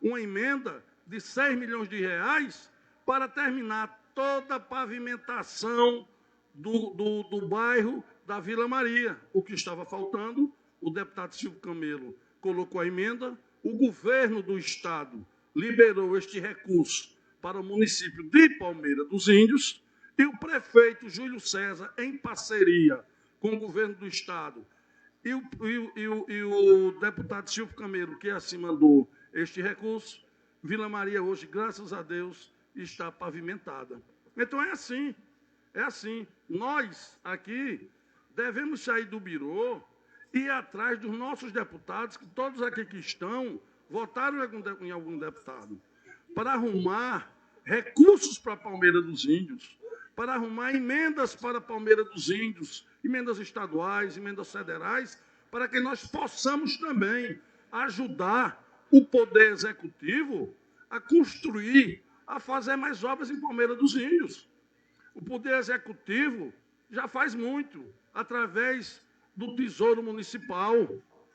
uma emenda de 6 milhões de reais para terminar toda a pavimentação do bairro da Vila Maria. O que estava faltando, o deputado Silvio Camelo colocou a emenda, o governo do Estado liberou este recurso para o município de Palmeira dos Índios, e o prefeito Júlio César, em parceria com o governo do Estado, e o deputado Silvio Camelo, que assim mandou este recurso, Vila Maria hoje, graças a Deus, está pavimentada. Então é assim, é assim. Nós aqui devemos sair do birô e ir atrás dos nossos deputados, que todos aqui que estão, votaram em algum deputado, para arrumar recursos para a Palmeira dos Índios, para arrumar emendas para a Palmeira dos Índios, emendas estaduais, emendas federais, para que nós possamos também ajudar o Poder Executivo a construir, a fazer mais obras em Palmeira dos Índios. O Poder Executivo já faz muito, através do Tesouro Municipal.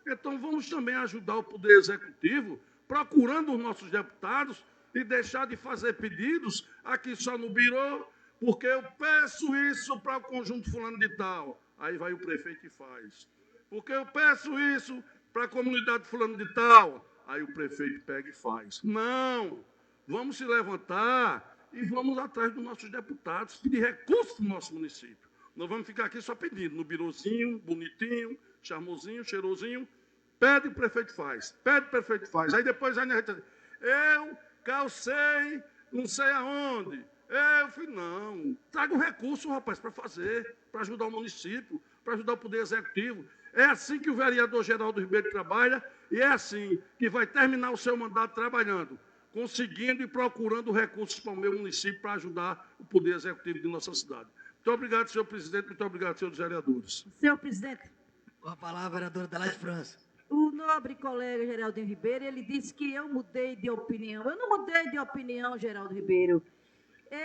Então, vamos também ajudar o Poder Executivo, procurando os nossos deputados e deixar de fazer pedidos aqui só no birô, porque eu peço isso para o conjunto fulano de tal. Aí vai o prefeito e faz. Porque eu peço isso para a comunidade fulano de tal. Aí o prefeito pega e faz. Não! Vamos se levantar e vamos atrás dos nossos deputados, pedir recursos para o nosso município. Não vamos ficar aqui só pedindo, no birozinho, bonitinho, charmosinho, cheirosinho. Pede, o prefeito faz. Pede, o prefeito faz. Aí depois a gente diz, eu calcei, não sei aonde. Eu falei, não, traga um recurso, rapaz, para fazer, para ajudar o município, para ajudar o Poder Executivo. É assim que o vereador Geraldo Ribeiro trabalha e é assim que vai terminar o seu mandato trabalhando, conseguindo e procurando recursos para o meu município para ajudar o Poder Executivo de nossa cidade. Muito obrigado, senhor presidente, muito obrigado, senhores vereadores. Senhor presidente. Com a palavra, vereadora Adelaide França. O nobre colega Geraldo Ribeiro, ele disse que eu mudei de opinião. Eu não mudei de opinião, Geraldo Ribeiro.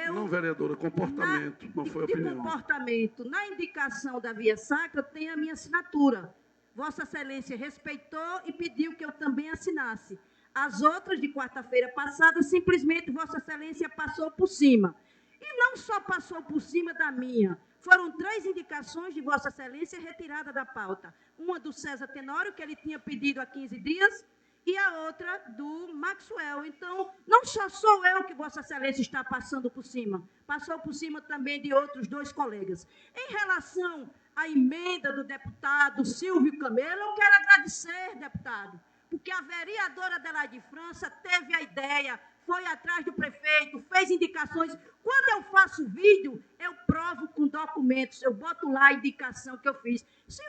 Não, vereadora, comportamento, não foi opinião. De comportamento. Na indicação da via sacra tem a minha assinatura. Vossa Excelência respeitou e pediu que eu também assinasse. As outras, de quarta-feira passada, simplesmente Vossa Excelência passou por cima. E não só passou por cima da minha, foram 3 indicações de Vossa Excelência retirada da pauta. Uma do César Tenório, que ele tinha pedido há 15 dias, e a outra do Maxwell. Então, não só sou eu que Vossa Excelência está passando por cima, passou por cima também de outros 2 colegas. Em relação à emenda do deputado Silvio Camelo, eu quero agradecer, deputado, porque a vereadora Adelaide França teve a ideia, foi atrás do prefeito, fez indicações. Quando eu faço vídeo, eu provo com documentos, eu boto lá a indicação que eu fiz. Se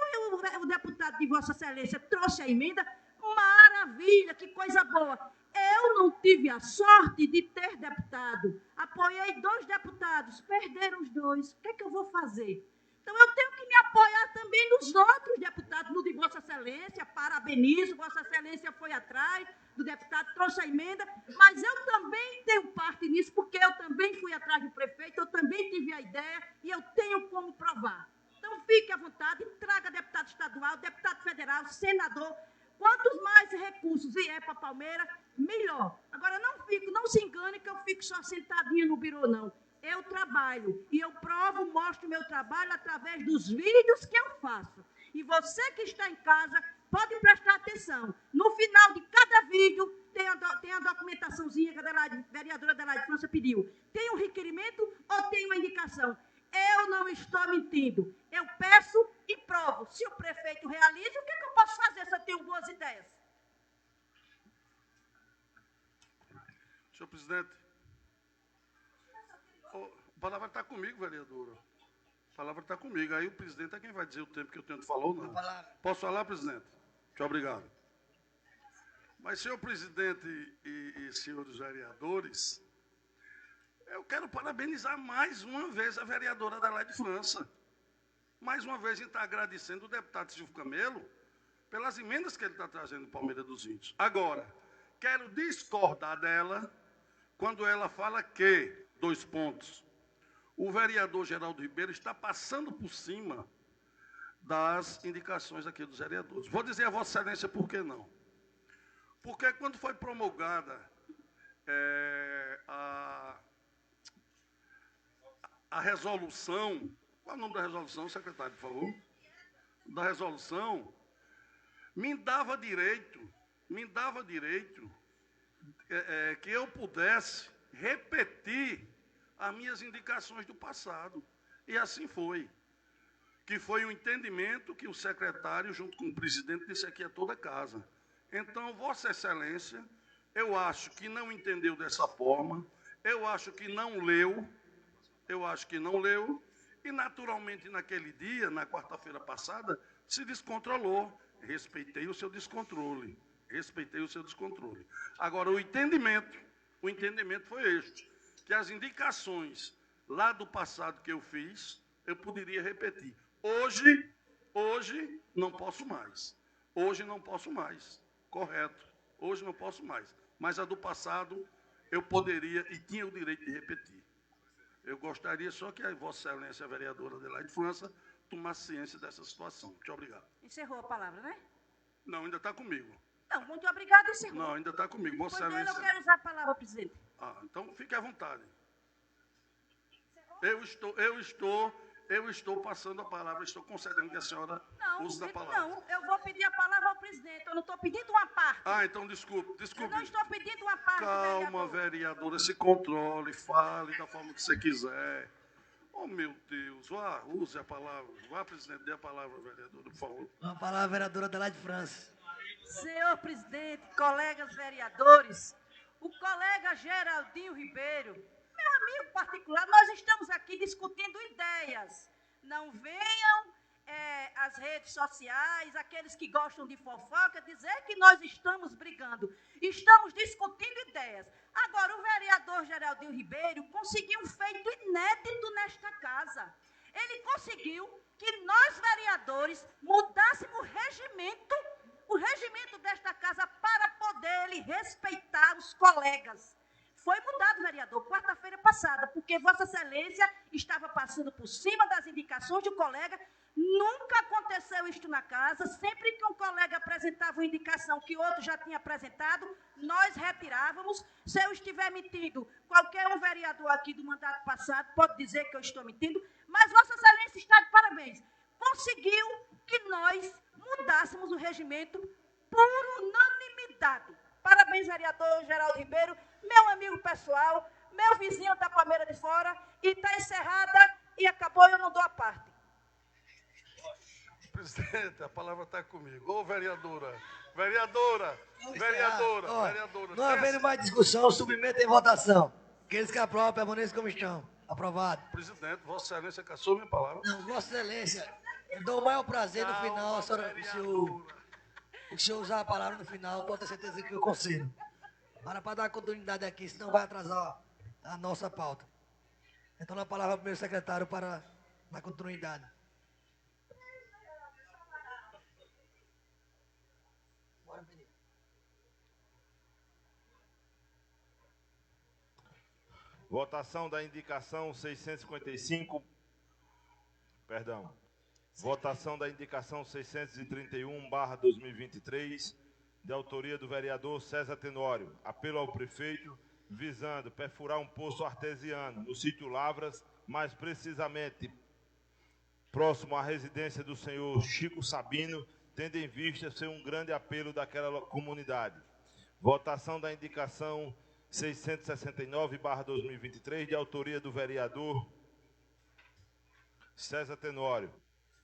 o deputado de Vossa Excelência trouxe a emenda, maravilha, que coisa boa. Eu não tive a sorte de ter deputado. Apoiei 2 deputados, perderam os 2. O que é que eu vou fazer? Então, eu tenho que me apoiar também nos outros deputados, no de Vossa Excelência, parabenizo, Vossa Excelência foi atrás do deputado, trouxe a emenda, mas eu também tenho parte nisso, porque eu também fui atrás do prefeito, eu também tive a ideia e eu tenho como provar. Então, fique à vontade, traga deputado estadual, deputado federal, senador. Quantos mais recursos vier para Palmeira, melhor. Agora, não se engane que eu fico só sentadinha no birô, não. Eu trabalho e eu provo, mostro o meu trabalho através dos vídeos que eu faço. E você que está em casa, pode prestar atenção. No final de cada vídeo, tem a documentação votaçãozinha que a vereadora Adelaide França pediu. Tem um requerimento ou tem uma indicação? Eu não estou mentindo. Eu peço e provo. Se o prefeito realiza, o que eu posso fazer se eu tenho boas ideias? Senhor presidente, a palavra está comigo, vereadora. A palavra está comigo. Aí o presidente é quem vai dizer o tempo que eu tenho de falar ou não. Posso falar, presidente? Muito obrigado. Mas, senhor presidente e senhores vereadores, eu quero parabenizar mais uma vez a vereadora Adelaide França. Mais uma vez, a gente está agradecendo o deputado Silvio Camelo pelas emendas que ele está trazendo no Palmeiras dos Índios. Agora, quero discordar dela quando ela fala que, 2 pontos, o vereador Geraldo Ribeiro está passando por cima das indicações aqui dos vereadores. Vou dizer a Vossa Excelência por que não. Porque quando foi promulgada a resolução, qual é o nome da resolução, secretário, por favor? Da resolução, me dava direito que eu pudesse repetir as minhas indicações do passado. E assim foi. Que foi um entendimento que o secretário, junto com o presidente, disse aqui a toda a casa. Então, Vossa Excelência, eu acho que não entendeu dessa forma, eu acho que não leu, e naturalmente naquele dia, na quarta-feira passada, se descontrolou. Respeitei o seu descontrole. Agora, o entendimento foi este, que as indicações lá do passado que eu fiz, eu poderia repetir. Hoje não posso mais. Correto. Hoje não posso mais. Mas a do passado, eu poderia e tinha o direito de repetir. Eu gostaria só que a Vossa Excelência, a vereadora Adelaide França, tomasse ciência dessa situação. Muito obrigado. Encerrou a palavra, né? Não, ainda está comigo. Não, muito obrigado, encerrou. Não, ainda está comigo. Vossa Pois Excelência. eu não quero usar a palavra, presidente. Então fique à vontade. Eu estou passando a palavra, estou concedendo que a senhora use a palavra. Não, eu vou pedir a palavra ao presidente, eu não estou pedindo uma parte. Então desculpe. Eu não estou pedindo uma parte, Calma, vereadora, se controle, fale da forma que você quiser. Oh, meu Deus, use a palavra. Vá, presidente, dê a palavra, vereadora, por favor. Uma palavra, vereadora Adelaide França. Senhor presidente, colegas vereadores, o colega Geraldinho Ribeiro, meu amigo particular, nós estamos aqui discutindo ideias. Não venham as redes sociais, aqueles que gostam de fofoca, dizer que nós estamos brigando. Estamos discutindo ideias. Agora, o vereador Geraldinho Ribeiro conseguiu um feito inédito nesta casa. Ele conseguiu que nós, vereadores, mudássemos o regimento desta casa para poder ele respeitar os colegas. Foi mudado, vereador, quarta-feira passada, porque Vossa Excelência estava passando por cima das indicações do colega. Nunca aconteceu isto na casa. Sempre que um colega apresentava uma indicação que outro já tinha apresentado, nós retirávamos. Se eu estiver mentindo, qualquer um vereador aqui do mandato passado pode dizer que eu estou mentindo, mas Vossa Excelência está de parabéns. Conseguiu que nós mudássemos o regimento por unanimidade. Parabéns, vereador Geraldo Ribeiro, meu amigo pessoal, meu vizinho da Palmeira de Fora, e está encerrada e acabou, eu não dou a parte. Presidente, a palavra está comigo. Ô, vereadora. Não havendo mais discussão, submeta em votação. Aqueles que aprovam, permaneçam como estão. Aprovado. Presidente, Vossa Excelência cassou minha palavra. Não, Vossa Excelência, eu dou o maior prazer no final, o senhor usar a palavra no final, pode ter certeza que eu concedo. Para dar continuidade aqui, senão vai atrasar a nossa pauta. Então, a palavra ao primeiro secretário para dar continuidade. Votação da indicação 655. Perdão. Votação da indicação 631/2023, de autoria do vereador César Tenório. Apelo ao prefeito, visando perfurar um poço artesiano no sítio Lavras, mais precisamente próximo à residência do senhor Chico Sabino, tendo em vista ser um grande apelo daquela comunidade. Votação da indicação 669/2023, de autoria do vereador César Tenório.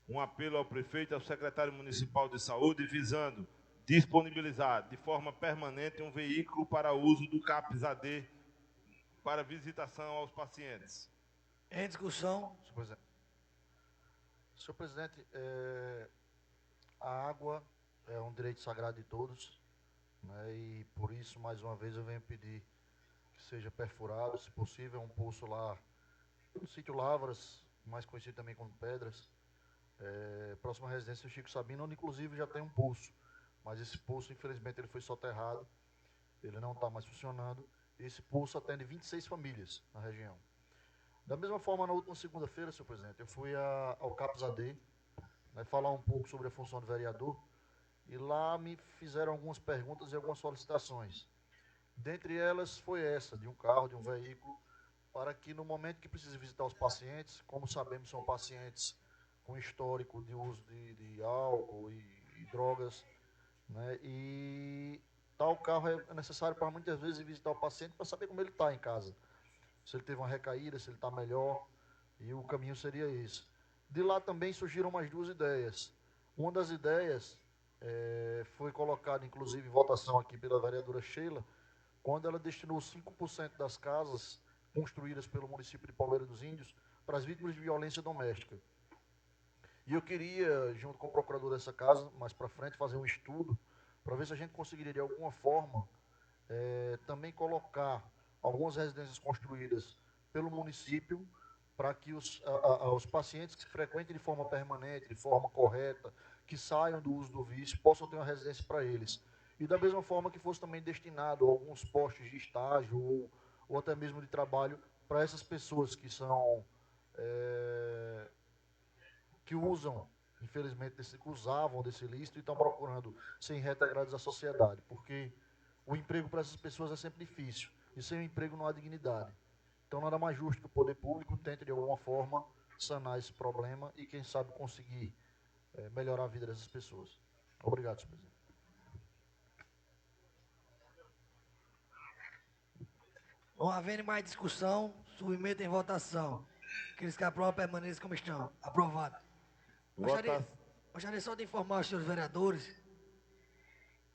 Um apelo ao prefeito e ao secretário municipal de saúde visando disponibilizar de forma permanente um veículo para uso do CAPS-AD para visitação aos pacientes. Em discussão. Senhor presidente, a água é um direito sagrado de todos, né, e por isso, mais uma vez, eu venho pedir que seja perfurado, se possível, um poço lá no sítio Lavras, mais conhecido também como Pedras, próxima à residência do Chico Sabino, onde inclusive já tem um poço, mas esse poço, infelizmente, ele foi soterrado, ele não está mais funcionando. Esse poço atende 26 famílias na região. Da mesma forma, na última segunda-feira, senhor presidente, eu fui ao CAPS-AD, né, falar um pouco sobre a função do vereador, e lá me fizeram algumas perguntas e algumas solicitações. Dentre elas foi essa, de um carro, de um veículo, para que no momento que precise visitar os pacientes, como sabemos, são pacientes com histórico de uso de álcool e drogas, né, e tal carro é necessário para muitas vezes visitar o paciente para saber como ele está em casa. Se ele teve uma recaída, se ele está melhor, e o caminho seria esse. De lá também surgiram mais duas ideias. Uma das ideias foi colocada, inclusive, em votação aqui pela vereadora Sheila, quando ela destinou 5% das casas construídas pelo município de Palmeira dos Índios para as vítimas de violência doméstica. E eu queria, junto com o procurador dessa casa, mais para frente, fazer um estudo para ver se a gente conseguiria, de alguma forma, também colocar algumas residências construídas pelo município para que os pacientes que se frequentem de forma permanente, de forma correta, que saiam do uso do vício, possam ter uma residência para eles. E da mesma forma que fosse também destinado a alguns postos de estágio ou até mesmo de trabalho para essas pessoas que são que usam, infelizmente, que usavam desse ilícito e estão procurando ser reintegrados à sociedade, porque o emprego para essas pessoas é sempre difícil, e sem o emprego não há dignidade. Então, nada mais justo que o poder público tente, de alguma forma, sanar esse problema e, quem sabe, conseguir melhorar a vida dessas pessoas. Obrigado, senhor presidente. Não havendo mais discussão, submeto em votação. Aqueles que aprovam permaneçam como estão. Aprovado. Gostaria só de informar os senhores vereadores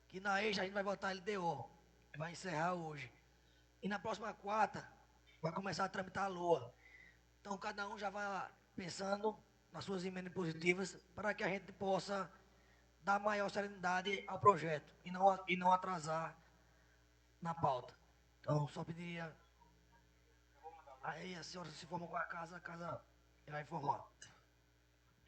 que na EJA a gente vai votar LDO. Vai encerrar hoje. E na próxima quarta vai começar a tramitar a LOA. Então cada um já vai pensando nas suas emendas positivas para que a gente possa dar maior serenidade ao projeto e não atrasar na pauta. Então só pediria. Aí a senhora se informa com a casa irá informar.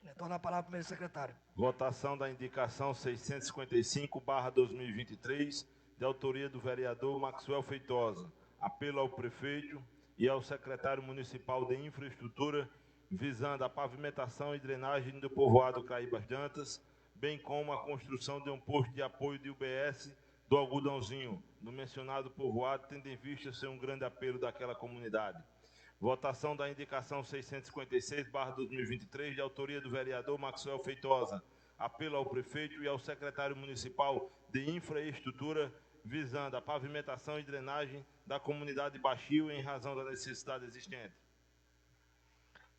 Retorno a palavra ao primeiro secretário. Votação da indicação 655/2023, de autoria do vereador Maxwell Feitosa. Apelo ao prefeito e ao secretário municipal de infraestrutura, visando a pavimentação e drenagem do povoado Craíbas Dantas, bem como a construção de um posto de apoio de UBS do Algodãozinho, no mencionado povoado, tendo em vista ser um grande apelo daquela comunidade. Votação da indicação 656/2023, de autoria do vereador Maxwell Feitosa. Apelo ao prefeito e ao secretário municipal de infraestrutura, visando a pavimentação e drenagem da comunidade Baixio em razão da necessidade existente.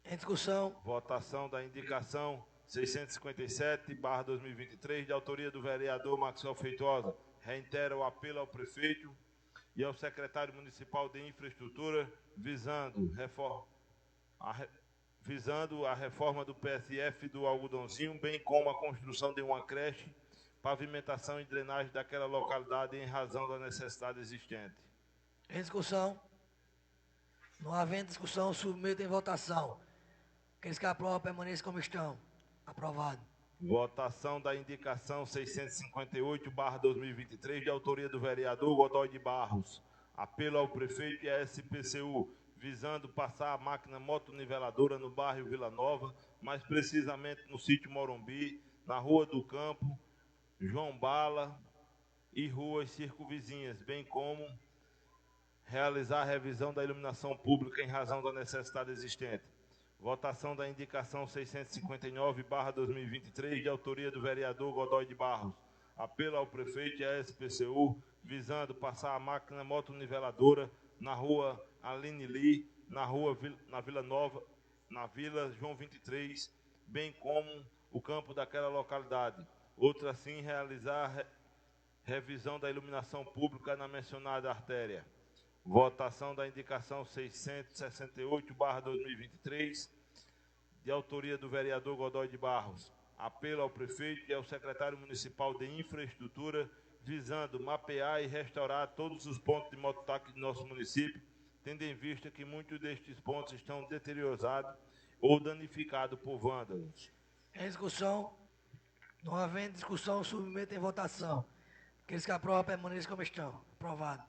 Em discussão. Votação da indicação 657/2023, de autoria do vereador Maxwell Feitosa. Reitera o apelo ao prefeito e ao secretário municipal de infraestrutura, visando a reforma do PSF do Algodãozinho, bem como a construção de uma creche, pavimentação e drenagem daquela localidade em razão da necessidade existente. Em discussão. Não havendo discussão, submeto em votação. Aqueles que aprovam permaneçam como estão. Aprovado. Votação da indicação 658/2023, de autoria do vereador Godoy de Barros. Apelo ao prefeito e à SPCU, visando passar a máquina motoniveladora no bairro Vila Nova, mais precisamente no sítio Morumbi, na Rua do Campo, João Bala e ruas circunvizinhas, bem como realizar a revisão da iluminação pública em razão da necessidade existente. Votação da indicação 659/2023, de autoria do vereador Godoy de Barros. Apelo ao prefeito e à SPCU, visando passar a máquina motoniveladora na rua Aline Lee, na Vila Nova, na Vila João 23, bem como o campo daquela localidade. Outra, assim, realizar revisão da iluminação pública na mencionada artéria. Votação da indicação 668/2023, de autoria do vereador Godoy de Barros. Apelo ao prefeito e ao secretário municipal de infraestrutura, visando mapear e restaurar todos os pontos de mototáxi do nosso município, tendo em vista que muitos destes pontos estão deteriorados ou danificados por vândalos. Em discussão, não havendo discussão, submeto em votação. Aqueles que aprovam, permaneçam como estão. Aprovado.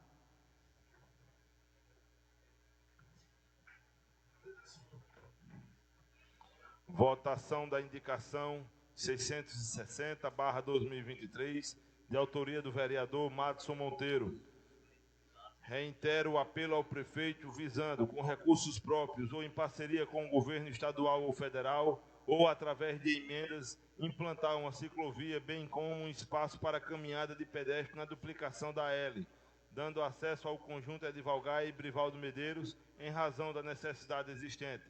Votação da indicação 660/2023, de autoria do vereador Madson Monteiro. Reitero o apelo ao prefeito visando, com recursos próprios ou em parceria com o governo estadual ou federal, ou através de emendas, implantar uma ciclovia, bem como um espaço para caminhada de pedestre na duplicação da L, dando acesso ao conjunto Edivalgar e Brivaldo Medeiros, em razão da necessidade existente.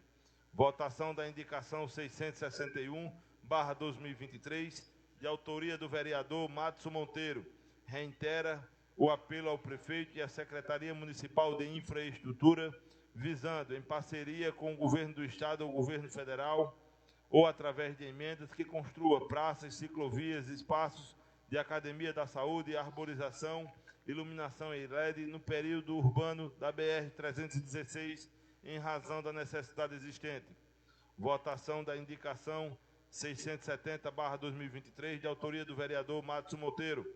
Votação da indicação 661/2023, de autoria do vereador Madson Monteiro. Reitera o apelo ao prefeito e à Secretaria Municipal de Infraestrutura, visando, em parceria com o governo do Estado ou o governo federal, ou através de emendas, que construa praças, ciclovias, espaços de academia da saúde, arborização, iluminação e LED no período urbano da BR-316, em razão da necessidade existente. Votação da indicação 670/2023, de autoria do vereador Madson Monteiro.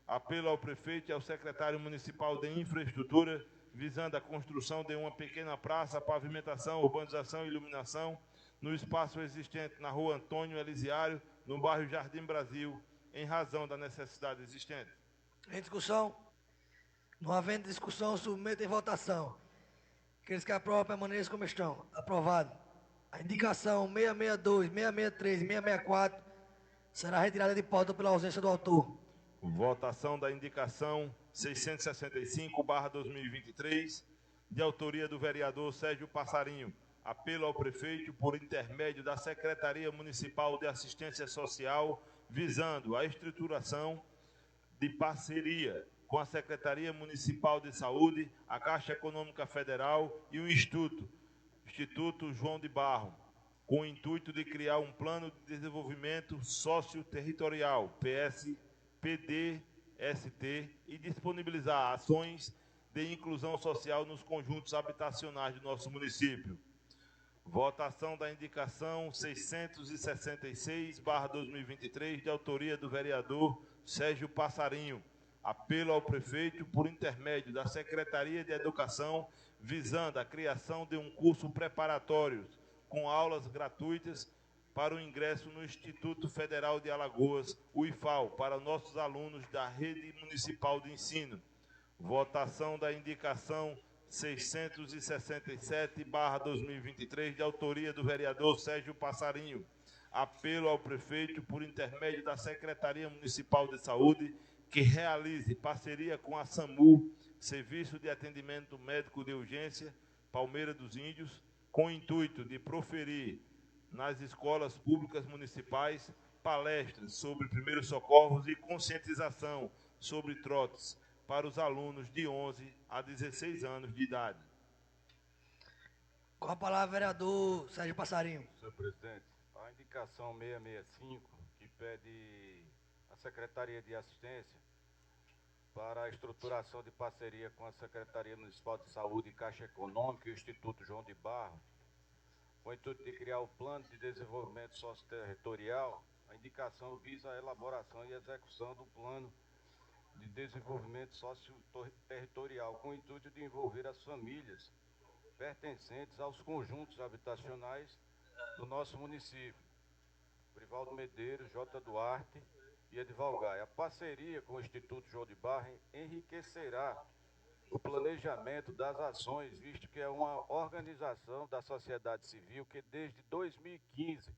Apelo ao prefeito e ao secretário municipal de infraestrutura, visando a construção de uma pequena praça, pavimentação, urbanização e iluminação no espaço existente na rua Antônio Elisiário, no bairro Jardim Brasil, em razão da necessidade existente. Em discussão, não havendo discussão, submeto em votação. Aqueles que aprovam, permaneçam como estão. Aprovado. A indicação 662, 663 e 664 será retirada de pauta pela ausência do autor. Votação da indicação 665/2023, de autoria do vereador Sérgio Passarinho. Apelo ao prefeito, por intermédio da Secretaria Municipal de Assistência Social, visando a estruturação de parceria com a Secretaria Municipal de Saúde, a Caixa Econômica Federal e o Instituto João de Barro, com o intuito de criar um plano de desenvolvimento socioterritorial, PDST, e disponibilizar ações de inclusão social nos conjuntos habitacionais do nosso município. Votação da indicação 666/2023, de autoria do vereador Sérgio Passarinho. Apelo ao prefeito, por intermédio da Secretaria de Educação, visando a criação de um curso preparatório com aulas gratuitas para o ingresso no Instituto Federal de Alagoas, o IFAL, para nossos alunos da Rede Municipal de Ensino. Votação da indicação 667/2023, de autoria do vereador Sérgio Passarinho. Apelo ao prefeito, por intermédio da Secretaria Municipal de Saúde, que realize parceria com a SAMU, Serviço de Atendimento Médico de Urgência, Palmeira dos Índios, com o intuito de proferir nas escolas públicas municipais palestras sobre primeiros socorros e conscientização sobre trotes para os alunos de 11 a 16 anos de idade. Com a palavra, vereador Sérgio Passarinho. Senhor presidente, a indicação 665, que pede a Secretaria de Assistência para a estruturação de parceria com a Secretaria Municipal de Saúde e Caixa Econômica e o Instituto João de Barro, com o intuito de criar o Plano de Desenvolvimento Socioterritorial. A indicação visa a elaboração e execução do Plano de Desenvolvimento Socioterritorial, com o intuito de envolver as famílias pertencentes aos conjuntos habitacionais do nosso município. Brivaldo Medeiros, J. Duarte e Edivalgar. A parceria com o Instituto João de Barro enriquecerá o planejamento das ações, visto que é uma organização da sociedade civil que desde 2015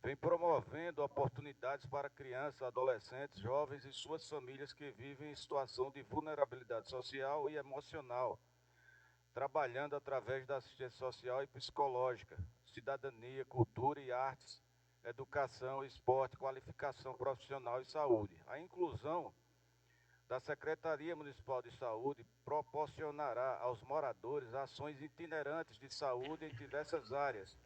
vem promovendo oportunidades para crianças, adolescentes, jovens e suas famílias que vivem em situação de vulnerabilidade social e emocional, trabalhando através da assistência social e psicológica, cidadania, cultura e artes, educação, esporte, qualificação profissional e saúde. A inclusão da Secretaria Municipal de Saúde proporcionará aos moradores ações itinerantes de saúde em diversas áreas,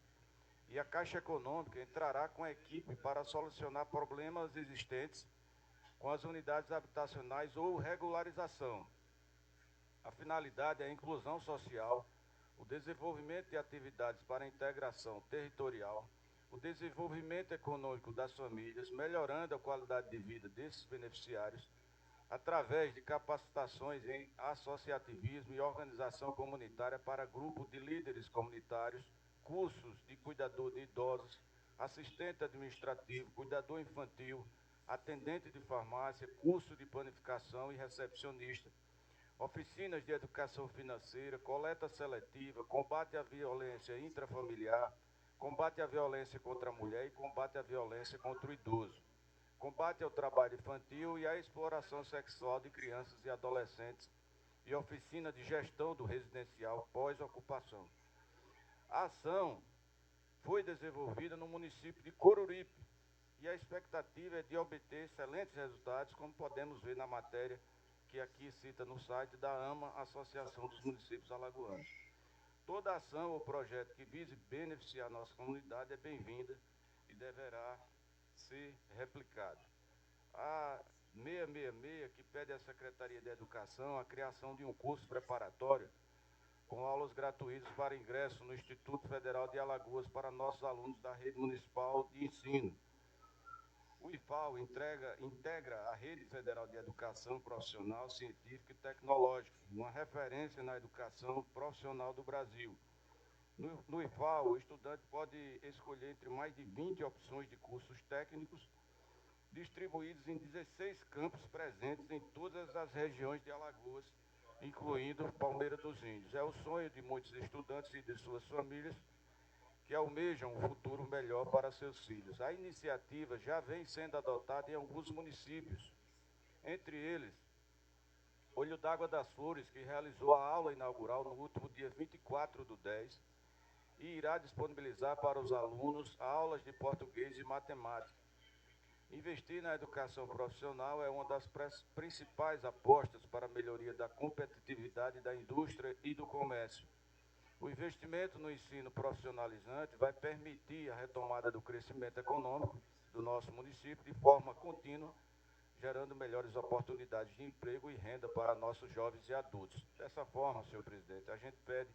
e a Caixa Econômica entrará com a equipe para solucionar problemas existentes com as unidades habitacionais ou regularização. A finalidade é a inclusão social, o desenvolvimento de atividades para a integração territorial, o desenvolvimento econômico das famílias, melhorando a qualidade de vida desses beneficiários, através de capacitações em associativismo e organização comunitária para grupos de líderes comunitários, cursos de cuidador de idosos, assistente administrativo, cuidador infantil, atendente de farmácia, curso de planificação e recepcionista, oficinas de educação financeira, coleta seletiva, combate à violência intrafamiliar, combate à violência contra a mulher e combate à violência contra o idoso, combate ao trabalho infantil e à exploração sexual de crianças e adolescentes e oficina de gestão do residencial pós-ocupação. A ação foi desenvolvida no município de Coruripe e a expectativa é de obter excelentes resultados, como podemos ver na matéria que aqui cita no site da AMA, Associação dos Municípios Alagoanos. Toda ação ou projeto que vise beneficiar a nossa comunidade é bem-vinda e deverá ser replicado. A 666, que pede à Secretaria de Educação a criação de um curso preparatório com aulas gratuitas para ingresso no Instituto Federal de Alagoas para nossos alunos da Rede Municipal de Ensino. O IFAL integra a Rede Federal de Educação Profissional, Científica e Tecnológica, uma referência na educação profissional do Brasil. No IFAL, o estudante pode escolher entre mais de 20 opções de cursos técnicos, distribuídos em 16 campos presentes em todas as regiões de Alagoas, incluindo Palmeira dos Índios. É o sonho de muitos estudantes e de suas famílias que almejam um futuro melhor para seus filhos. A iniciativa já vem sendo adotada em alguns municípios, entre eles, Olho d'Água das Flores, que realizou a aula inaugural no último dia 24/10 e irá disponibilizar para os alunos aulas de português e matemática. Investir na educação profissional é uma das principais apostas para a melhoria da competitividade da indústria e do comércio. O investimento no ensino profissionalizante vai permitir a retomada do crescimento econômico do nosso município de forma contínua, gerando melhores oportunidades de emprego e renda para nossos jovens e adultos. Dessa forma, senhor presidente, a gente pede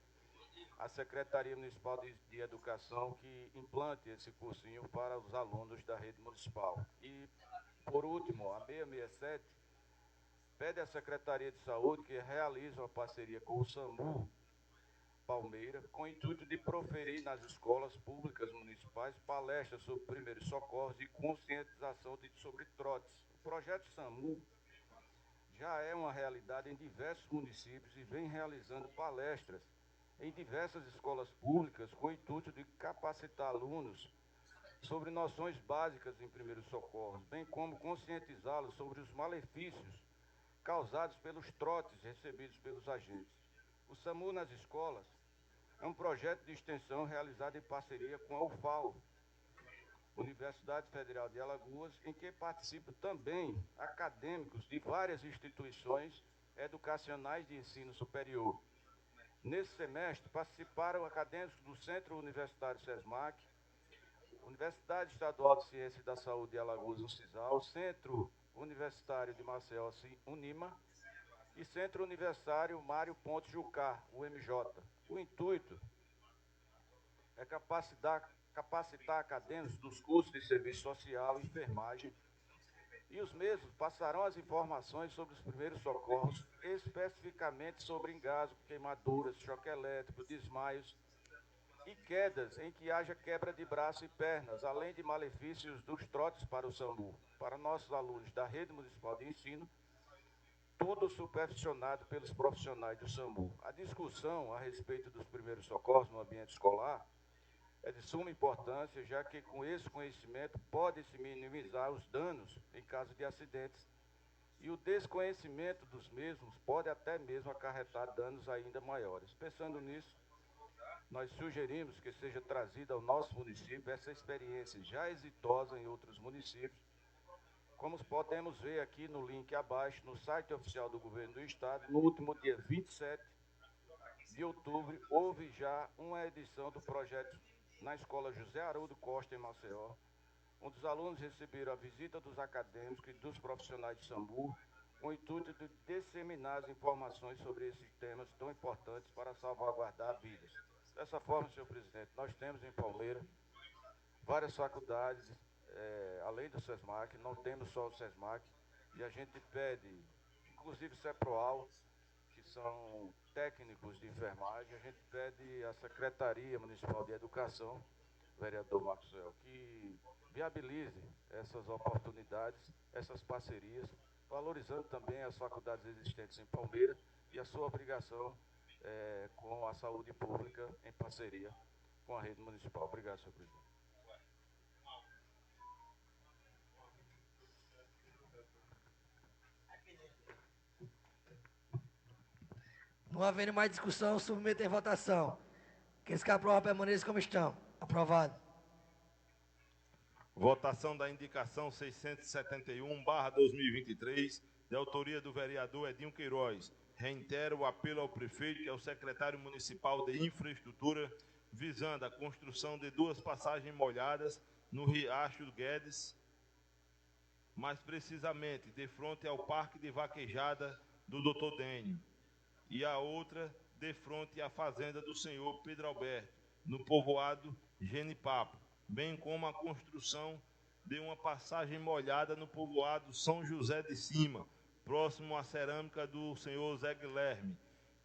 à Secretaria Municipal de Educação que implante esse cursinho para os alunos da rede municipal. E, por último, a 667 pede à Secretaria de Saúde que realize uma parceria com o SAMU Palmeira, com o intuito de proferir nas escolas públicas municipais palestras sobre primeiros socorros e conscientização sobre trotes. O projeto SAMU já é uma realidade em diversos municípios e vem realizando palestras em diversas escolas públicas com o intuito de capacitar alunos sobre noções básicas em primeiros socorros, bem como conscientizá-los sobre os malefícios causados pelos trotes recebidos pelos agentes. O SAMU nas escolas é um projeto de extensão realizado em parceria com a UFAL, Universidade Federal de Alagoas, em que participam também acadêmicos de várias instituições educacionais de ensino superior. Nesse semestre, participaram acadêmicos do Centro Universitário SESMAC, Universidade Estadual de Ciências da Saúde de Alagoas, UNCISAL, Centro Universitário de Maceió, UNIMA, e Centro Universitário Mário Pontes Jucá, UMJ. O intuito é capacitar acadêmicos dos cursos de serviço social e enfermagem, e os mesmos passarão as informações sobre os primeiros socorros, especificamente sobre engasgo, queimaduras, choque elétrico, desmaios e quedas em que haja quebra de braço e pernas, além de malefícios dos trotes para o SAMU. Para nossos alunos da Rede Municipal de Ensino, tudo supervisionado pelos profissionais do SAMU. A discussão a respeito dos primeiros socorros no ambiente escolar é de suma importância, já que com esse conhecimento pode-se minimizar os danos em caso de acidentes, e o desconhecimento dos mesmos pode até mesmo acarretar danos ainda maiores. Pensando nisso, nós sugerimos que seja trazida ao nosso município essa experiência já exitosa em outros municípios. Como podemos ver aqui no link abaixo, no site oficial do Governo do Estado, no último dia 27 de outubro, houve já uma edição do projeto na Escola José Haroldo Costa, em Maceió, onde os alunos receberam a visita dos acadêmicos e dos profissionais de SAMU, com o intuito de disseminar as informações sobre esses temas tão importantes para salvaguardar vidas. Dessa forma, senhor presidente, nós temos em Palmeira várias faculdades, além do SESMAC, não temos só o SESMAC, e a gente pede, inclusive CEPROAL, que são técnicos de enfermagem, a gente pede à Secretaria Municipal de Educação, vereador Maxwell, que viabilize essas oportunidades, essas parcerias, valorizando também as faculdades existentes em Palmeira e a sua obrigação com a saúde pública em parceria com a rede municipal. Obrigado, senhor presidente. Não havendo mais discussão, submeto em votação. Aqueles que aprovam, permaneçam como estão. Aprovado. Votação da indicação 671/2023, de autoria do vereador Edinho Queiroz. Reitero o apelo ao prefeito e ao secretário municipal de infraestrutura, visando a construção de 2 passagens molhadas no Riacho Guedes, mais precisamente de frente ao Parque de Vaquejada do Dr. Dênio, e a outra de frente à fazenda do senhor Pedro Alberto, no povoado Genipapo, bem como a construção de uma passagem molhada no povoado São José de Cima, próximo à cerâmica do senhor Zé Guilherme,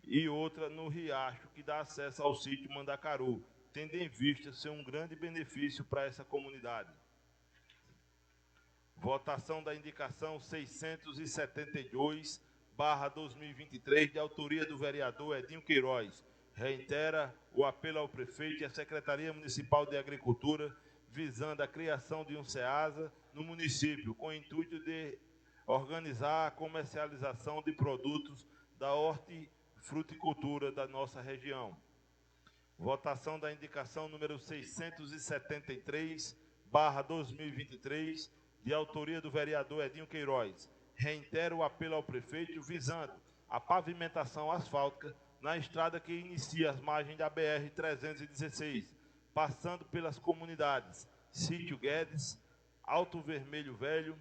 e outra no Riacho, que dá acesso ao sítio Mandacaru, tendo em vista ser um grande benefício para essa comunidade. Votação da indicação 672/2023, de autoria do vereador Edinho Queiroz. Reitera o apelo ao prefeito e à Secretaria Municipal de Agricultura, visando a criação de um SEASA no município, com o intuito de organizar a comercialização de produtos da hortifruticultura da nossa região. Votação da indicação número 673/2023, de autoria do vereador Edinho Queiroz. Reitero o apelo ao prefeito visando a pavimentação asfáltica na estrada que inicia as margens da BR-316, passando pelas comunidades Sítio Guedes, Alto Vermelho Velho,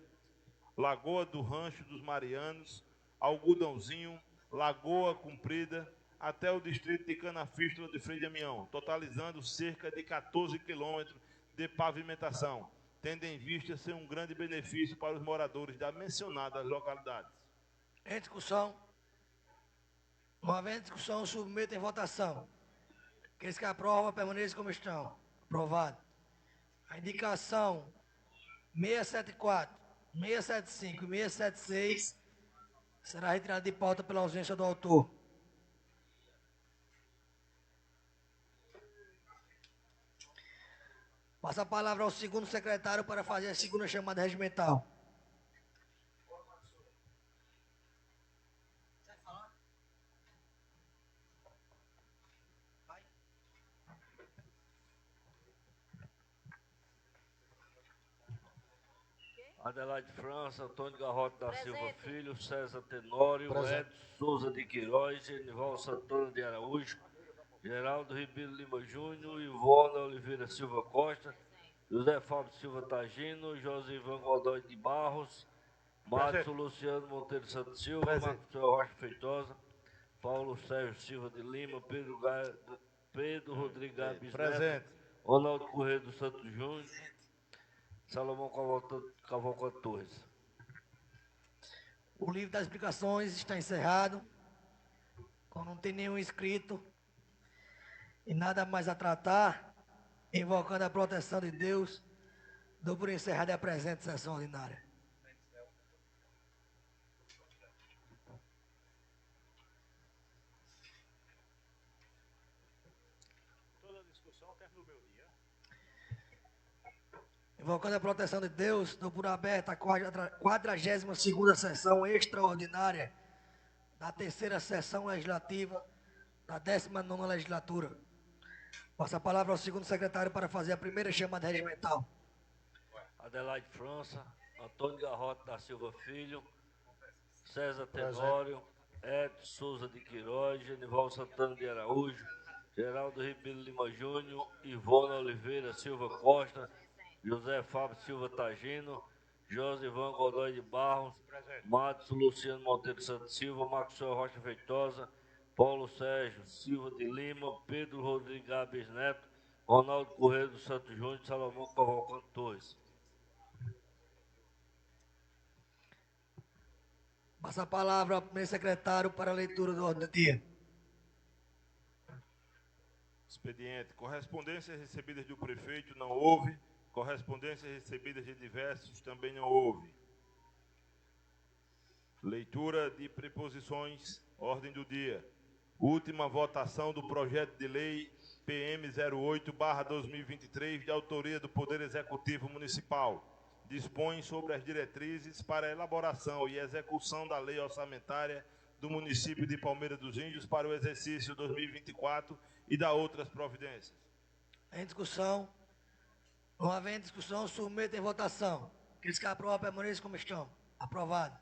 Lagoa do Rancho dos Marianos, Algodãozinho, Lagoa Comprida, até o distrito de Canafístula de Frei Damião, totalizando cerca de 14 quilômetros de pavimentação, tendo em vista ser um grande benefício para os moradores das mencionadas localidades. Em discussão. Não havendo discussão, submeto em votação. Aqueles que aprovam, permaneçam como estão. Aprovado. A indicação 674, 675 e 676 será retirada de pauta pela ausência do autor. Passa a palavra ao segundo secretário para fazer a segunda chamada regimental. Adelaide França, Antônio Garrote da Silva Filho, César Tenório, Edson Souza de Queiroz, Genival Santana de Araújo, Geraldo Ribeiro Lima Júnior, Ivona Oliveira Silva Costa, José Fábio Silva Tagino, Josivan Godoy de Barros, Márcio Luciano Monteiro Santos Silva, Maxwell Rocha Feitosa, Paulo Sérgio Silva de Lima, Pedro Rodrigues Gabis Neto, Ronaldo Correia dos Santos Júnior, Salomão Cavalcante Torres. O livro das explicações está encerrado. Como não tem nenhum inscrito e nada mais a tratar, invocando a proteção de Deus, dou por encerrada a presente sessão ordinária. Toda a discussão terminou meu dia. Invocando a proteção de Deus, dou por aberta a 42ª sessão extraordinária da 3ª sessão legislativa da 19ª legislatura. Passa a palavra ao segundo secretário para fazer a primeira chamada regimental. Adelaide França, Antônio Garrote da Silva Filho, César Tenório, Edson Souza de Queiroz, Genival Santana de Araújo, Geraldo Ribeiro Lima Júnior, Ivona Oliveira Silva Costa, José Fábio Silva Tagino, Josivan Godoy de Barros, Matos Luciano Monteiro Santos Silva, Maxwell Rocha Feitosa, Paulo Sérgio Silva de Lima, Pedro Rodrigues Gabes Neto, Ronaldo Correia do Santos Júnior, Salomão Cavalcante Torres. Passa a palavra ao primeiro secretário para a leitura do ordem do dia. Expediente. Correspondências recebidas do prefeito não houve. Correspondências recebidas de diversos também não houve. Leitura de preposições. Ordem do dia. Última votação do projeto de lei PM 08/2023, de autoria do Poder Executivo Municipal. Dispõe sobre as diretrizes para a elaboração e execução da lei orçamentária do município de Palmeira dos Índios para o exercício 2024 e da outras providências. Em discussão. Não havendo discussão, submeto em votação. Aqueles que aprovam permaneçam como estão. Aprovado.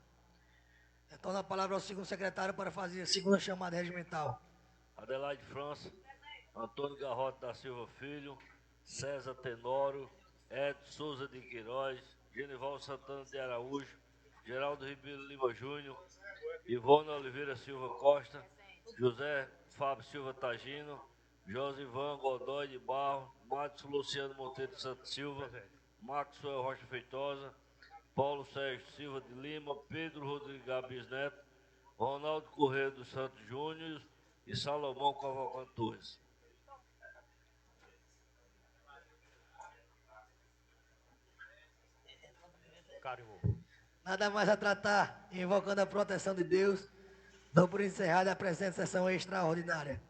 Então, dá a palavra ao segundo secretário para fazer a segunda chamada regimental. Adelaide França, Antônio Garrote da Silva Filho, César Tenório, Edson Souza de Queiroz, Genival Santana de Araújo, Geraldo Ribeiro Lima Júnior, Ivona Oliveira Silva Costa, José Fábio Silva Tagino, Josivan Godoy de Barro, Matos Luciano Monteiro Santos Silva, Maxwell Rocha Feitosa, Paulo Sérgio Silva de Lima, Pedro Rodrigues Gabes Neto, Ronaldo Correia dos Santos Júnior e Salomão Cavalcante Torres. Nada mais a tratar, invocando a proteção de Deus, dou por encerrada a presente sessão extraordinária.